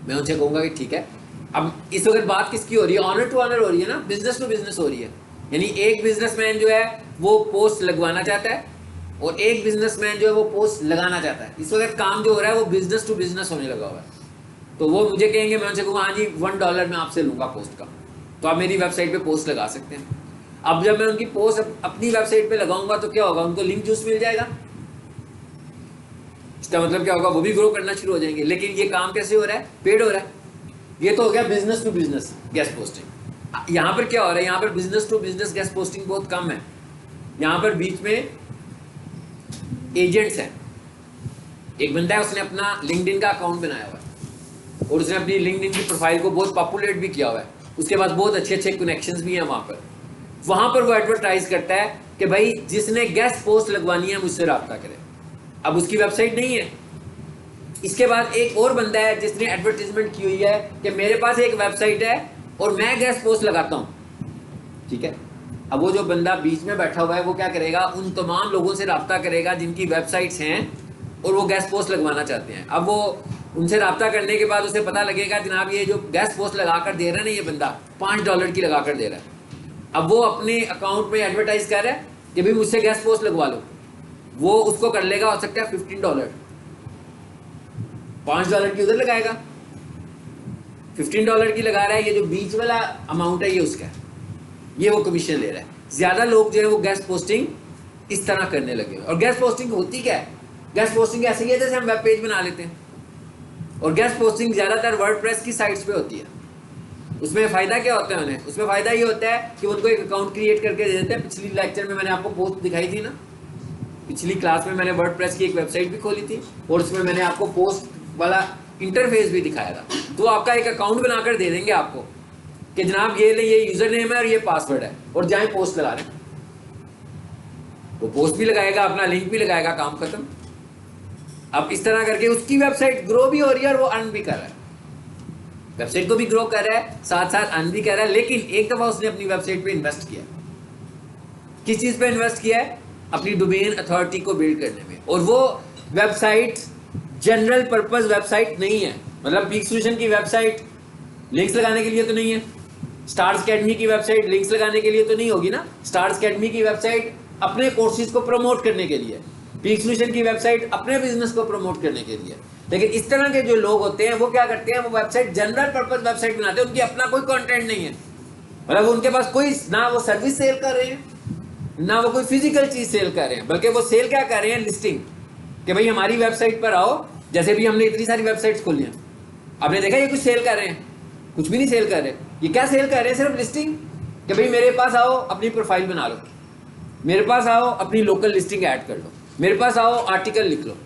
मैं उनसे कहूँगा कि ठीक है। अब इस वक्त बात किसकी हो रही है, ऑनर टू ऑनर हो रही है ना, बिजनेस टू बिजनेस हो रही है। यानी एक बिजनेसमैन जो है वो पोस्ट लगवाना चाहता है और एक बिजनेसमैन जो है वो पोस्ट लगाना चाहता है। इस वक्त काम जो हो रहा है वो बिजनेस टू बिजनेस होने लगा हुआ है। तो वो मुझे कहेंगे, मैं उनसे कहूँगा हाँ जी $1 मैं आपसे लूँगा पोस्ट का, तो आप मेरी वेबसाइट पे पोस्ट लगा सकते हैं। अब जब मैं उनकी पोस्ट अपनी वेबसाइट पे लगाऊंगा तो क्या होगा, उनको लिंक जूस मिल जाएगा। इसका मतलब क्या होगा, वो भी ग्रो करना शुरू हो जाएंगे। लेकिन ये काम कैसे हो रहा है, पेड हो रहा है। ये तो हो गया business to business guest posting. यहाँ पर क्या हो रहा है, यहाँ पर business to business guest posting बहुत कम है। यहाँ पर बीच में एजेंट्स हैं। एक बंदा है, उसने अपना लिंक्डइन का अकाउंट बनाया हुआ है और उसने अपनी लिंक्डइन की प्रोफाइल को बहुत पॉपुलेट भी किया हुआ है। उसके पास बहुत अच्छे अच्छे कनेक्शंस भी हैं वहाँ पर वो एडवर्टाइज करता है कि भाई जिसने गेस्ट पोस्ट लगवानी है मुझसे रब्ता करे। अब उसकी वेबसाइट नहीं है। इसके बाद एक और बंदा है जिसने एडवर्टीजमेंट की हुई है कि मेरे पास एक वेबसाइट है और मैं गेस्ट पोस्ट लगाता हूँ, ठीक है। अब वो जो बंदा बीच में बैठा हुआ है वो क्या करेगा, उन तमाम लोगों से रब्ता करेगा जिनकी वेबसाइट्स हैं और वो गेस्ट पोस्ट लगवाना चाहते हैं। अब वो उनसे रब्ता करने के बाद उसे पता लगेगा जनाब ये जो गेस्ट पोस्ट लगा कर दे रहा है ना, ये बंदा $5 की लगा कर दे रहा है। अब वो अपने अकाउंट में एडवर्टाइज कर रहा है कि भाई मुझसे गेस्ट पोस्ट लगवा लो। वो उसको कर लेगा, हो सकता है $15, $5 की उधर लगाएगा, $15 की लगा रहा है। ये जो बीच वाला अमाउंट है ये उसका है, ये वो कमीशन ले रहा है। ज्यादा लोग जो है वो गेस्ट पोस्टिंग इस तरह करने लगे। और गेस्ट पोस्टिंग होती क्या है, गेस्ट पोस्टिंग ऐसे ही है जैसे हम वेब पेज बना लेते हैं। और गेस्ट पोस्टिंग ज्यादातर वर्डप्रेस की साइट्स पे होती है। उसमें फ़ायदा क्या होता है उन्हें? उसमें फ़ायदा ये होता है कि उनको एक अकाउंट क्रिएट करके दे देते हैं। पिछली लेक्चर में मैंने आपको पोस्ट दिखाई थी ना, पिछली क्लास में मैंने वर्डप्रेस की एक वेबसाइट भी खोली थी और उसमें मैंने आपको पोस्ट वाला इंटरफेस भी दिखाया था। तो आपका एक अकाउंट बनाकर दे देंगे आपको कि जनाब ये ले, ये यूज़र नेम है और ये पासवर्ड है, और जाए पोस्ट लगा लें। वो पोस्ट भी लगाएगा, अपना लिंक भी लगाएगा, काम खत्म। अब इस तरह करके उसकी वेबसाइट ग्रो भी हो रही है और वो अर्न भी कर रहा है, वेबसाइट को भी ग्रो कर रहा है, साथ साथ अर्न भी कर रहा है। लेकिन एक दफ़ा उसने अपनी वेबसाइट पे इन्वेस्ट किया। किस चीज़ पे इन्वेस्ट किया है? अपनी डोमेन अथॉरिटी को बिल्ड करने में। और वो वेबसाइट जनरल पर्पस वेबसाइट नहीं है। मतलब पीक सॉल्यूशन की वेबसाइट लिंक्स लगाने के लिए तो नहीं है, स्टार्स अकेडमी की वेबसाइट लिंक्स लगाने के लिए तो नहीं होगी ना। स्टार्स अकेडमी की वेबसाइट अपने कोर्सेज को प्रमोट करने के लिए, पीक सॉल्यूशन की वेबसाइट अपने बिजनेस को प्रमोट करने के लिए। लेकिन इस तरह के जो लोग होते हैं वो क्या करते हैं, वो वेबसाइट जनरल पर्पस वेबसाइट बनाते हैं, उनकी अपना कोई कंटेंट नहीं है। मतलब उनके पास कोई ना वो सर्विस सेल कर रहे हैं, ना वो कोई फिजिकल चीज सेल कर रहे हैं, बल्कि वो सेल क्या कर रहे हैं, लिस्टिंग। कि भाई हमारी वेबसाइट पर आओ। जैसे भी हमने इतनी सारी वेबसाइट्स खोली हैं, आपने देखा ये कुछ सेल कर रहे हैं? कुछ भी नहीं सेल कर रहे। ये क्या सेल कर रहे हैं? सिर्फ लिस्टिंग। कि भाई मेरे पास आओ, अपनी प्रोफाइल बना लो, मेरे पास आओ, अपनी लोकल लिस्टिंग ऐड कर लो, मेरे पास आओ, आर्टिकल लिख लो।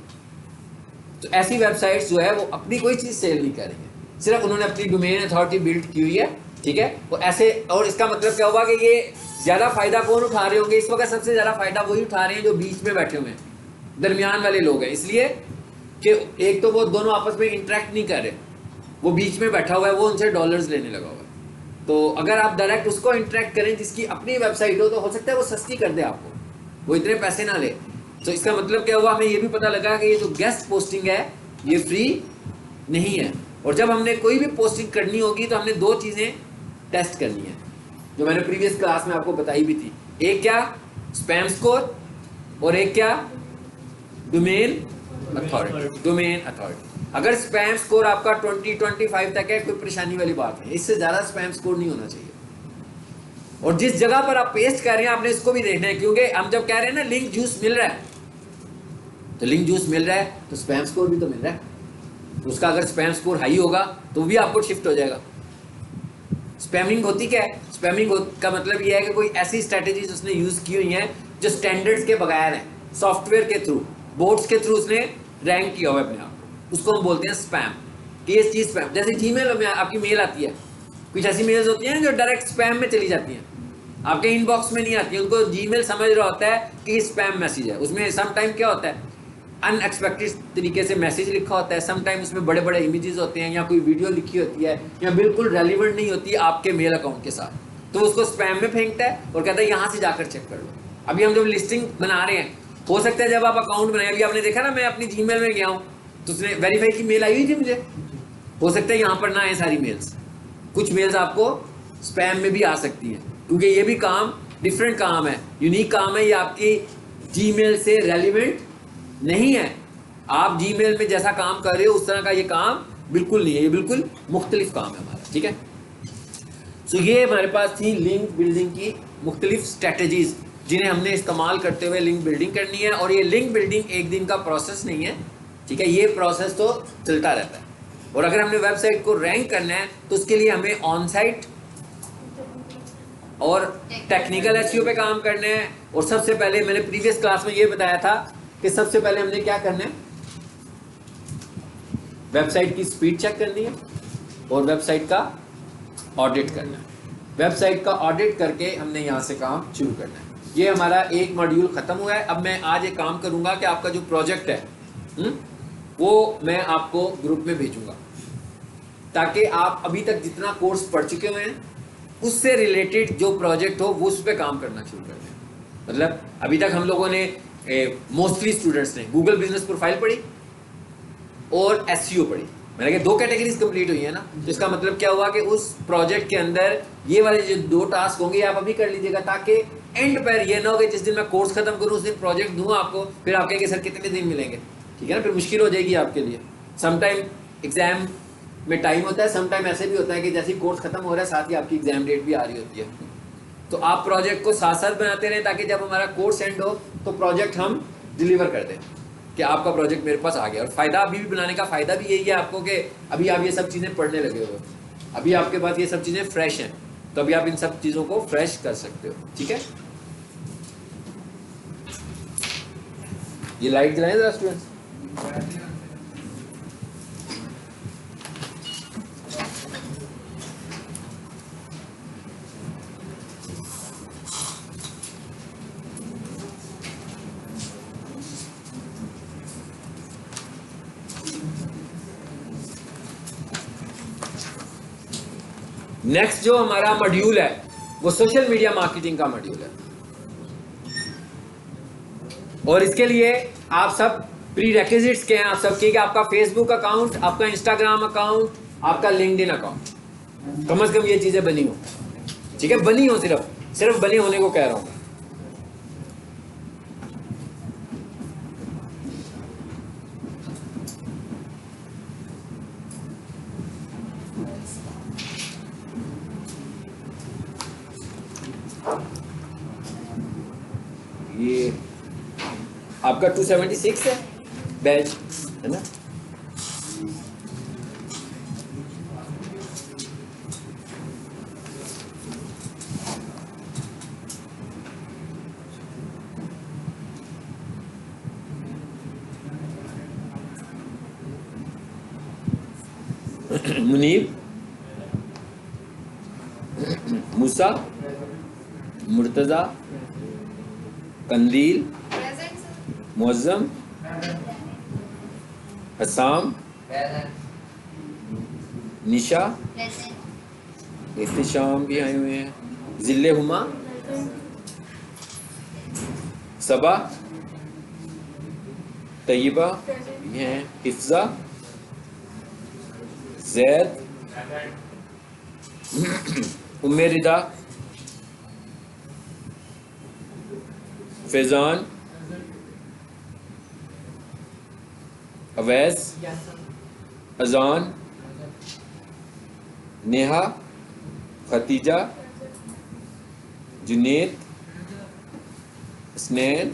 तो ऐसी वेबसाइट्स जो है वो अपनी कोई चीज़ सेल नहीं कर रही है, सिर्फ उन्होंने अपनी डोमेन अथॉरिटी बिल्ड की हुई है। ठीक है, वो ऐसे। और इसका मतलब क्या हुआ कि ये ज़्यादा फायदा कौन उठा रहे होंगे इस वक्त? सबसे ज़्यादा फायदा वही उठा रहे हैं जो बीच में बैठे हुए हैं, दरमियान वाले लोग हैं। इसलिए कि एक तो वो दोनों आपस में इंटरेक्ट नहीं कर रहे, वो बीच में बैठा हुआ है, वो उनसे डॉलर्स लेने लगा हुआ है। तो अगर आप डायरेक्ट उसको इंटरेक्ट करें जिसकी अपनी वेबसाइट हो सकता है वो सस्ती कर दे आपको, वो इतने पैसे ना ले। तो इसका मतलब क्या हुआ, हमें ये भी पता लगा कि ये जो गेस्ट पोस्टिंग है ये फ्री नहीं है। और जब हमने कोई भी पोस्टिंग करनी होगी तो हमने दो चीज़ें टेस्ट करनी है, जो मैंने प्रीवियस क्लास में आपको बताई भी थी। एक क्या, स्पैम स्कोर, और एक क्या, डोमेन अथॉरिटी। Domain authority. अगर स्पैम स्कोर आपका 20-25 तक है, कोई परेशानी वाली बात है, इससे ज़्यादा स्पैम स्कोर नहीं होना चाहिए। और जिस जगह पर आप पेस्ट कर रहे हैं आपने इसको भी देखना है, क्योंकि हम जब कह रहे हैं ना लिंक जूस मिल रहा है, तो लिंक जूस मिल रहा है तो स्पैम स्कोर भी तो मिल रहा है। तो उसका अगर स्पैम स्कोर हाई होगा तो भी आपको शिफ्ट हो जाएगा। स्पैमिंग होती क्या है? स्पैमिंग का मतलब यह है कि कोई ऐसी स्ट्रैटेजीज उसने यूज़ की हुई हैं जो स्टैंडर्ड्स के बगैर हैं, सॉफ्टवेयर के थ्रू, बोर्ड्स के थ्रू उसने रैंक किया हुआ है अपने आप को, उसको हम बोलते हैं स्पैम। कि ये चीज़ स्पैम, जैसे जीमेल में आपकी मेल आती है, कुछ ऐसी मेल्स होती हैं जो डायरेक्ट स्पैम में चली जाती हैं, आपके इनबॉक्स में नहीं आती है। उनको जीमेल समझ रहा होता है कि स्पैम मैसेज है। उसमें सम टाइम क्या होता है, अनएक्सपेक्टेड तरीके से मैसेज लिखा होता है, सम टाइम उसमें बड़े बड़े इमेजेस होते हैं, या कोई वीडियो लिखी होती है, या बिल्कुल रेलिवेंट नहीं होती आपके मेल अकाउंट के साथ, तो उसको स्पैम में फेंकता है और कहता है यहाँ से जाकर चेक कर लो। अभी हम जब लिस्टिंग बना रहे हैं, हो सकता है जब आप अकाउंट बनाए, अभी आपने देखा ना मैं अपनी जीमेल में गया हूँ तो उसने वेरीफाई की मेल आई हुई थी मुझे, हो सकता है यहाँ पर ना आए सारी मेल्स, कुछ मेल्स आपको स्पैम में भी आ सकती हैं, क्योंकि ये भी काम डिफरेंट काम है, यूनिक काम है, ये आपकी जीमेल से रेलिवेंट नहीं है। आप जीमेल में जैसा काम कर रहे हो उस तरह का ये काम बिल्कुल नहीं है, ये बिल्कुल मुख्तलिफ काम है हमारा। ठीक है, सो ये हमारे पास थी लिंक बिल्डिंग की मुख्तलिफ स्ट्रेटजीज जिन्हें हमने इस्तेमाल करते हुए लिंक बिल्डिंग करनी है। और ये लिंक बिल्डिंग एक दिन का प्रोसेस नहीं है, ठीक है, ये प्रोसेस तो चलता रहता है। और अगर हमने वेबसाइट को रैंक करना है तो उसके लिए हमें ऑन साइट और टेक्निकल एसईओ पे काम करना है। और सबसे पहले मैंने प्रीवियस क्लास में ये बताया था कि सबसे पहले हमने क्या करना है, वेबसाइट की स्पीड चेक करनी है और वेबसाइट का ऑडिट करना है। वेबसाइट का ऑडिट करके हमने यहाँ से काम शुरू करना है। ये हमारा एक मॉड्यूल ख़त्म हुआ है। अब मैं आज एक काम करूँगा कि आपका जो प्रोजेक्ट है वो मैं आपको ग्रुप में भेजूँगा, ताकि आप अभी तक जितना कोर्स पढ़ चुके हुए हैं उससे रिलेटेड जो प्रोजेक्ट हो वो उस पर काम करना शुरू कर दें। मतलब अभी तक हम लोगों ने मोस्टली स्टूडेंट्स ने गूगल बिजनेस प्रोफाइल पढ़ी और एसईओ पढ़ी। मैंने कहा 2 कैटेगरीज कंप्लीट हुई है ना, तो इसका मतलब क्या हुआ कि उस प्रोजेक्ट के अंदर ये वाले जो 2 टास्क होंगे आप अभी कर लीजिएगा, ताकि एंड पर ये ना हो कि जिस दिन मैं कोर्स खत्म करूँ उस दिन प्रोजेक्ट दूँ आपको, फिर आप कहेंगे सर कितने दिन मिलेंगे, ठीक है ना, फिर मुश्किल हो जाएगी आपके लिए। समटाइम एग्जाम में टाइम होता है, समटाइम ऐसे भी होता है कि जैसे कोर्स खत्म हो रहा है साथ ही आपकी एग्जाम डेट भी आ रही होती है। तो आप प्रोजेक्ट को साथ साथ बनाते रहें ताकि जब हमारा कोर्स एंड हो तो प्रोजेक्ट हम डिलीवर कर दें कि आपका प्रोजेक्ट मेरे पास आ गया। और फ़ायदा अभी भी बनाने का फ़ायदा भी यही है आपको कि अभी आप ये सब चीज़ें पढ़ने लगे हो, अभी आपके पास ये सब चीज़ें फ्रेश हैं, तो अभी आप इन सब चीज़ों को फ्रेश कर सकते हो, ठीक है। ये लाइट जलाएं जरा स्टूडेंट्स। नेक्स्ट जो हमारा मॉड्यूल है वो सोशल मीडिया मार्केटिंग का मॉड्यूल है, और इसके लिए आप सब प्री रेक्विजिट्स के हैं आप सबके, कि आपका फेसबुक अकाउंट, आपका इंस्टाग्राम अकाउंट, आपका लिंक्डइन अकाउंट, कम से कम ये चीजें बनी हो, ठीक है। बनी हो, सिर्फ बनी होने को कह रहा हूं। ये आपका 276 है बैच, है ना। मुनीब, मूसा, मुर्तजा, कंदील, मुअज्जम, हसाम, निशा, इख्तिशाम भी आए हुए हैं, जिल्ले हुमा, सबा, तय्यबा हैं, हिफ्जा, जैद, उम्मे रिदा, फैजान, अवैस, अजान, नेहा, खतीजा, जुनेद, स्नैन,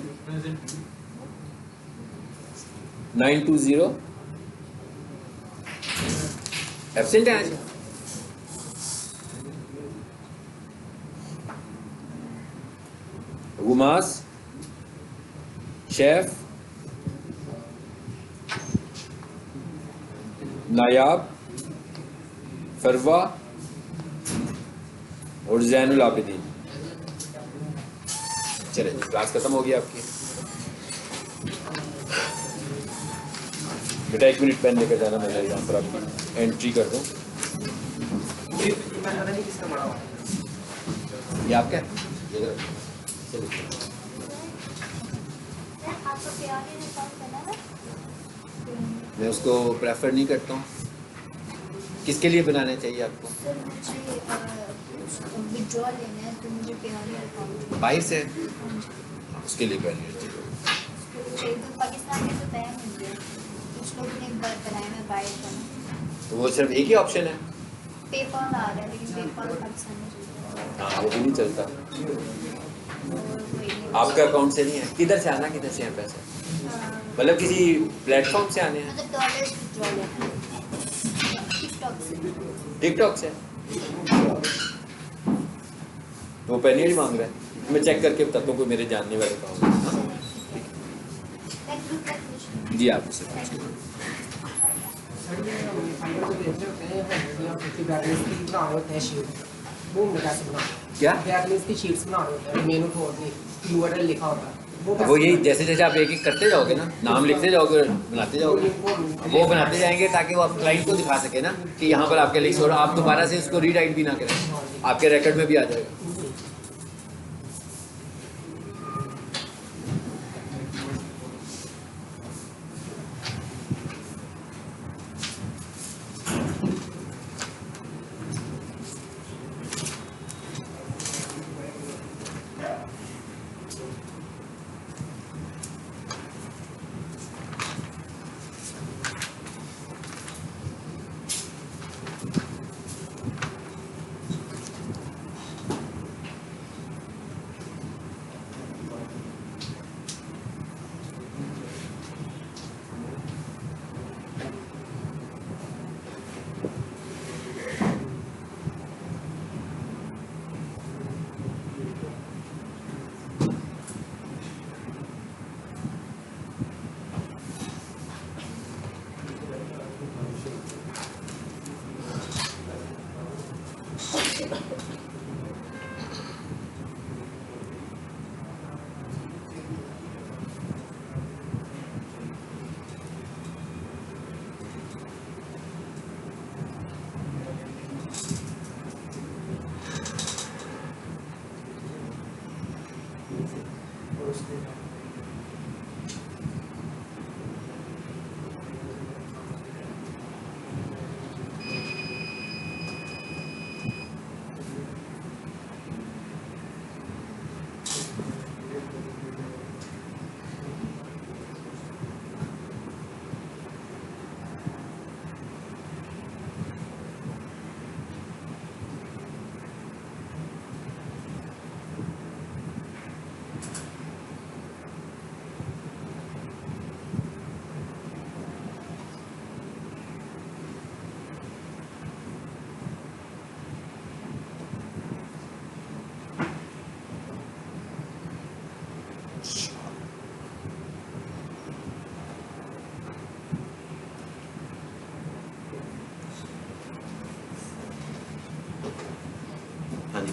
920 एब्सेंट है आज। गुमास, शेफ, नायाब, फरवा और जैनुल आबिदीन। चले, क्लास खत्म हो गई आपकी। बेटा 1 मिनट पेन लेकर जाना, मैं यहाँ पर आपकी एंट्री कर दूँ। ये आपका मैं उसको प्रेफर नहीं करता हूँ। किसके लिए बनाना चाहिए आपको? सर मुझे विड्रॉल लेना है, तो मुझे पेयोनियर अकाउंट बाहर से उसके लिए पेयोनियर चाहिए। तो पाकिस्तान में तो बैन हो गया, कुछ लोग ने बनाया है बाहर का, तो वो सिर्फ एक ही ऑप्शन है। पेपाल आ रहा है, लेकिन पेपाल पाकिस्तान में चलता है। हाँ, वो भी नहीं चलता। और वही आपका अकाउंट से नहीं है? किधर से आना, किधर से हैं पैसे? मतलब किसी प्लेटफॉर्म से आने हैं? मतलब डॉलर्स विड्रॉल लेना है टिकटॉक से। टिकटॉक से? वो पेनियर ही मांग रहा है। मैं चेक करके बताता हूँ, कोई मेरे जानने वाले का होगा। जी आप उससे पूछिए। क्या लिखा होता है वो यही, जैसे जैसे आप एक एक करते जाओगे ना, नाम लिखते जाओगे, बनाते जाओगे, वो बनाते जाएंगे ताकि वो आप क्लाइंट को दिखा सके ना कि यहाँ पर आपके लिंक्स, और आप दोबारा से उसको रीराइट भी ना करें, आपके रिकॉर्ड में भी आ जाएगा।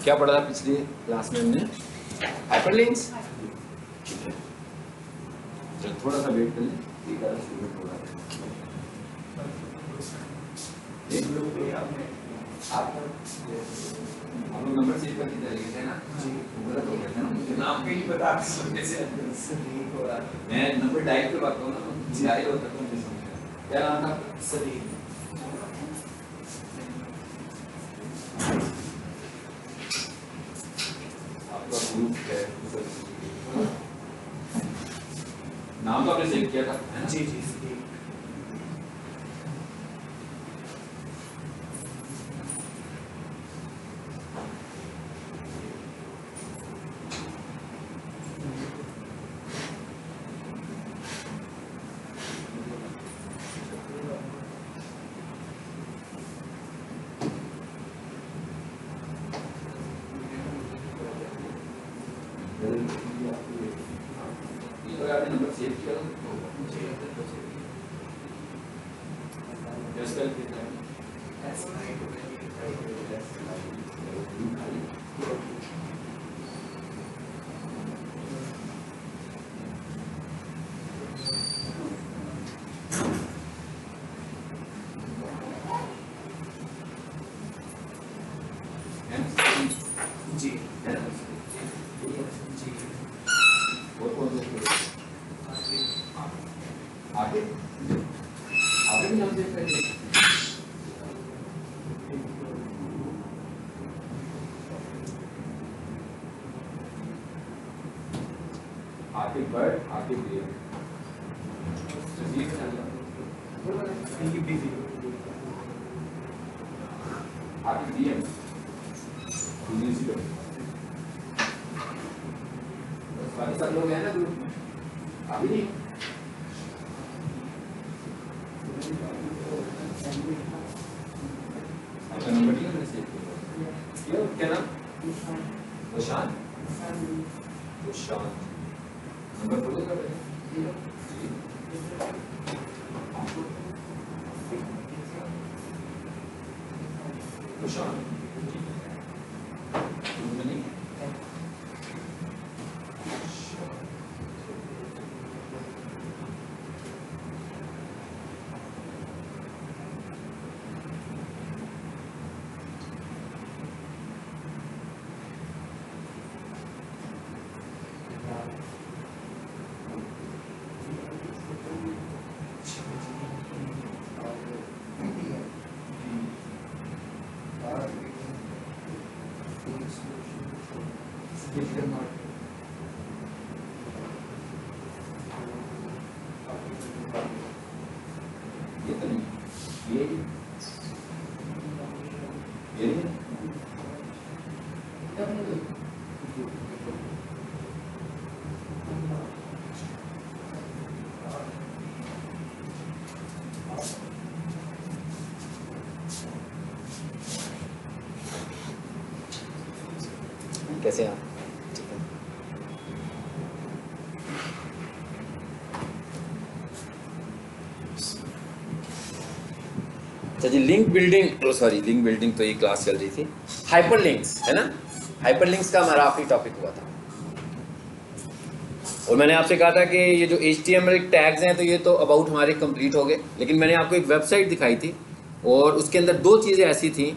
क्या पढ़ा था पिछली क्लास में हमने? हाइपरलिंक्स। चलो थोड़ा सा वेट कर लें, एक आधा स्टूडेंट हो रहा है। आप लोग नंबर सेव करके चले गए ना? गलत हो गया था ना, मुझे नाम पे ही बता सुनने से नहीं हो रहा। मैं नंबर डायल पे बात करूँ ना, जारी होता तो मुझे समझ आया। क्या नाम था? सलीम। आपका ग्रुप है, नाम तो आपने सेव किया था, है ना? जी। आपने नंबर सेव किया जी आगे भी नाम सेव करेंगे। आगे बर्ड, आगे ब्रेव। आगे बीएम, बाकी सब लोग हैं ना ग्रुप में? अभी नहीं। आपका नंबर नहीं है मैंने सेव किया। क्या नाम? प्रशांत। प्रशांत नंबर बोलेगा पहले? प्रशांत ये तो नहीं, ये नहीं। कैसे आप? ठीक है। अच्छा जी, link building, sorry link building तो ये क्लास चल रही थी। हाइपरलिंक्स है ना, हाइपरलिंक्स का हमारा आखिरी टॉपिक हुआ था और मैंने आपसे कहा था कि ये जो HTML टैग्स हैं तो ये तो अबाउट हमारे कंप्लीट हो गए, लेकिन मैंने आपको एक वेबसाइट दिखाई थी और उसके अंदर दो चीज़ें ऐसी थी।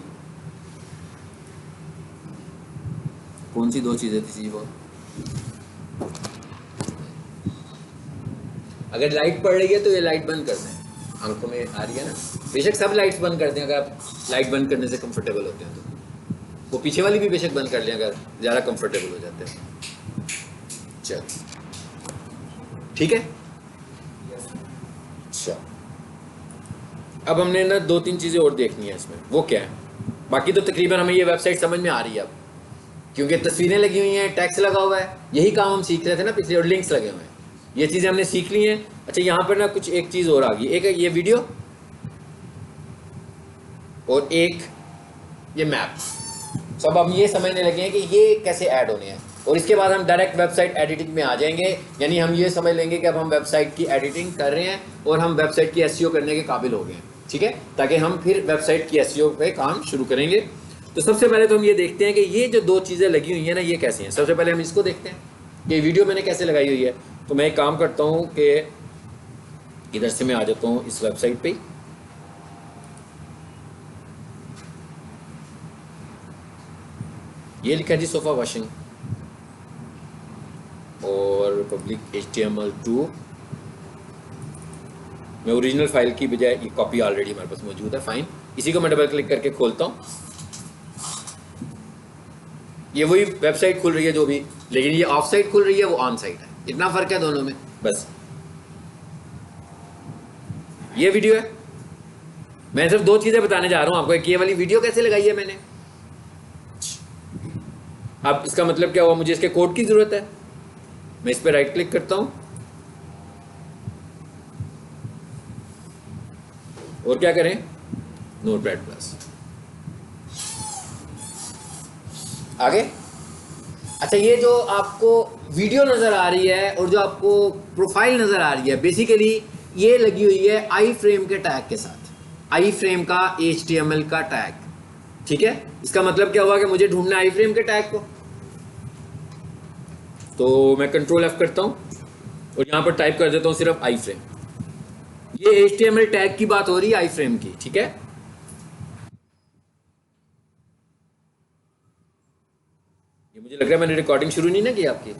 कौन सी दो चीज़ें थी जी वो? अगर लाइट पड़ रही है तो ये लाइट बंद कर दें, आंखों में आ रही है ना, बेशक सब लाइट्स बंद कर दें अगर आप लाइट बंद करने से कंफर्टेबल होते हैं तो, वो पीछे वाली भी बेशक बंद कर लें अगर ज़्यादा कंफर्टेबल हो जाते हैं। चल ठीक है। अच्छा अब हमने ना दो तीन चीज़ें और देखनी है इसमें, वो क्या है? बाकी तो तकरीबन हमें ये वेबसाइट समझ में आ रही है अब, क्योंकि तस्वीरें लगी हुई हैं, टेक्स्ट लगा हुआ है, यही काम हम सीख रहे थे ना पिछले, और लिंक्स लगे हुए हैं, ये चीज़ें हमने सीख ली हैं। अच्छा यहाँ पर ना कुछ एक चीज़ और आ गई, एक है ये वीडियो और एक ये मैप। सब हम ये समझने लगे हैं कि ये कैसे ऐड होने हैं, और इसके बाद हम डायरेक्ट वेबसाइट एडिटिंग में आ जाएंगे, यानी हम ये समझ लेंगे कि अब हम वेबसाइट की एडिटिंग कर रहे हैं और हम वेबसाइट की SEO करने के काबिल हो गए हैं, ठीक है, ताकि हम फिर वेबसाइट की SEO पे काम शुरू करेंगे। तो सबसे पहले तो हम ये देखते हैं कि ये जो दो चीज़ें लगी हुई हैं ना, ये कैसी हैं। सबसे पहले हम इसको देखते हैं कि वीडियो मैंने कैसे लगाई हुई है। तो मैं एक काम करता हूँ कि इधर से मैं आ जाता हूँ इस वेबसाइट पे। ये लिखा है जी सोफा वॉशिंग और पब्लिक HTML2। मैं ओरिजिनल फाइल की बजाय ये कॉपी ऑलरेडी हमारे पास मौजूद है, फाइन। इसी को मैं डबल क्लिक करके खोलता हूँ। ये वही वेबसाइट खुल रही है जो भी, लेकिन ये ऑफ साइट खुल रही है, वो ऑन साइट है। इतना फर्क है दोनों में बस। ये वीडियो है, मैं सिर्फ दो चीजें बताने जा रहा हूं आपको। एक ये वाली वीडियो कैसे लगाई है मैंने, अब इसका मतलब क्या हुआ, मुझे इसके कोड की जरूरत है। मैं इस पर राइट क्लिक करता हूं और क्या करें, नोटपैड प्लस। आगे अच्छा, ये जो आपको वीडियो नजर आ रही है और जो आपको प्रोफाइल नजर आ रही है, बेसिकली ये लगी हुई है आई फ्रेम के टैग के साथ। आई फ्रेम का HTML का टैग, ठीक है। इसका मतलब क्या हुआ कि मुझे ढूंढना है आई फ्रेम के टैग को। तो मैं कंट्रोल F करता हूं और यहां पर टाइप कर देता हूं सिर्फ आई फ्रेम। ये HTML टैग की बात हो रही है, आई फ्रेम की, ठीक है। ये मुझे लग रहा है मैंने रिकॉर्डिंग शुरू नहीं ना की आपकी।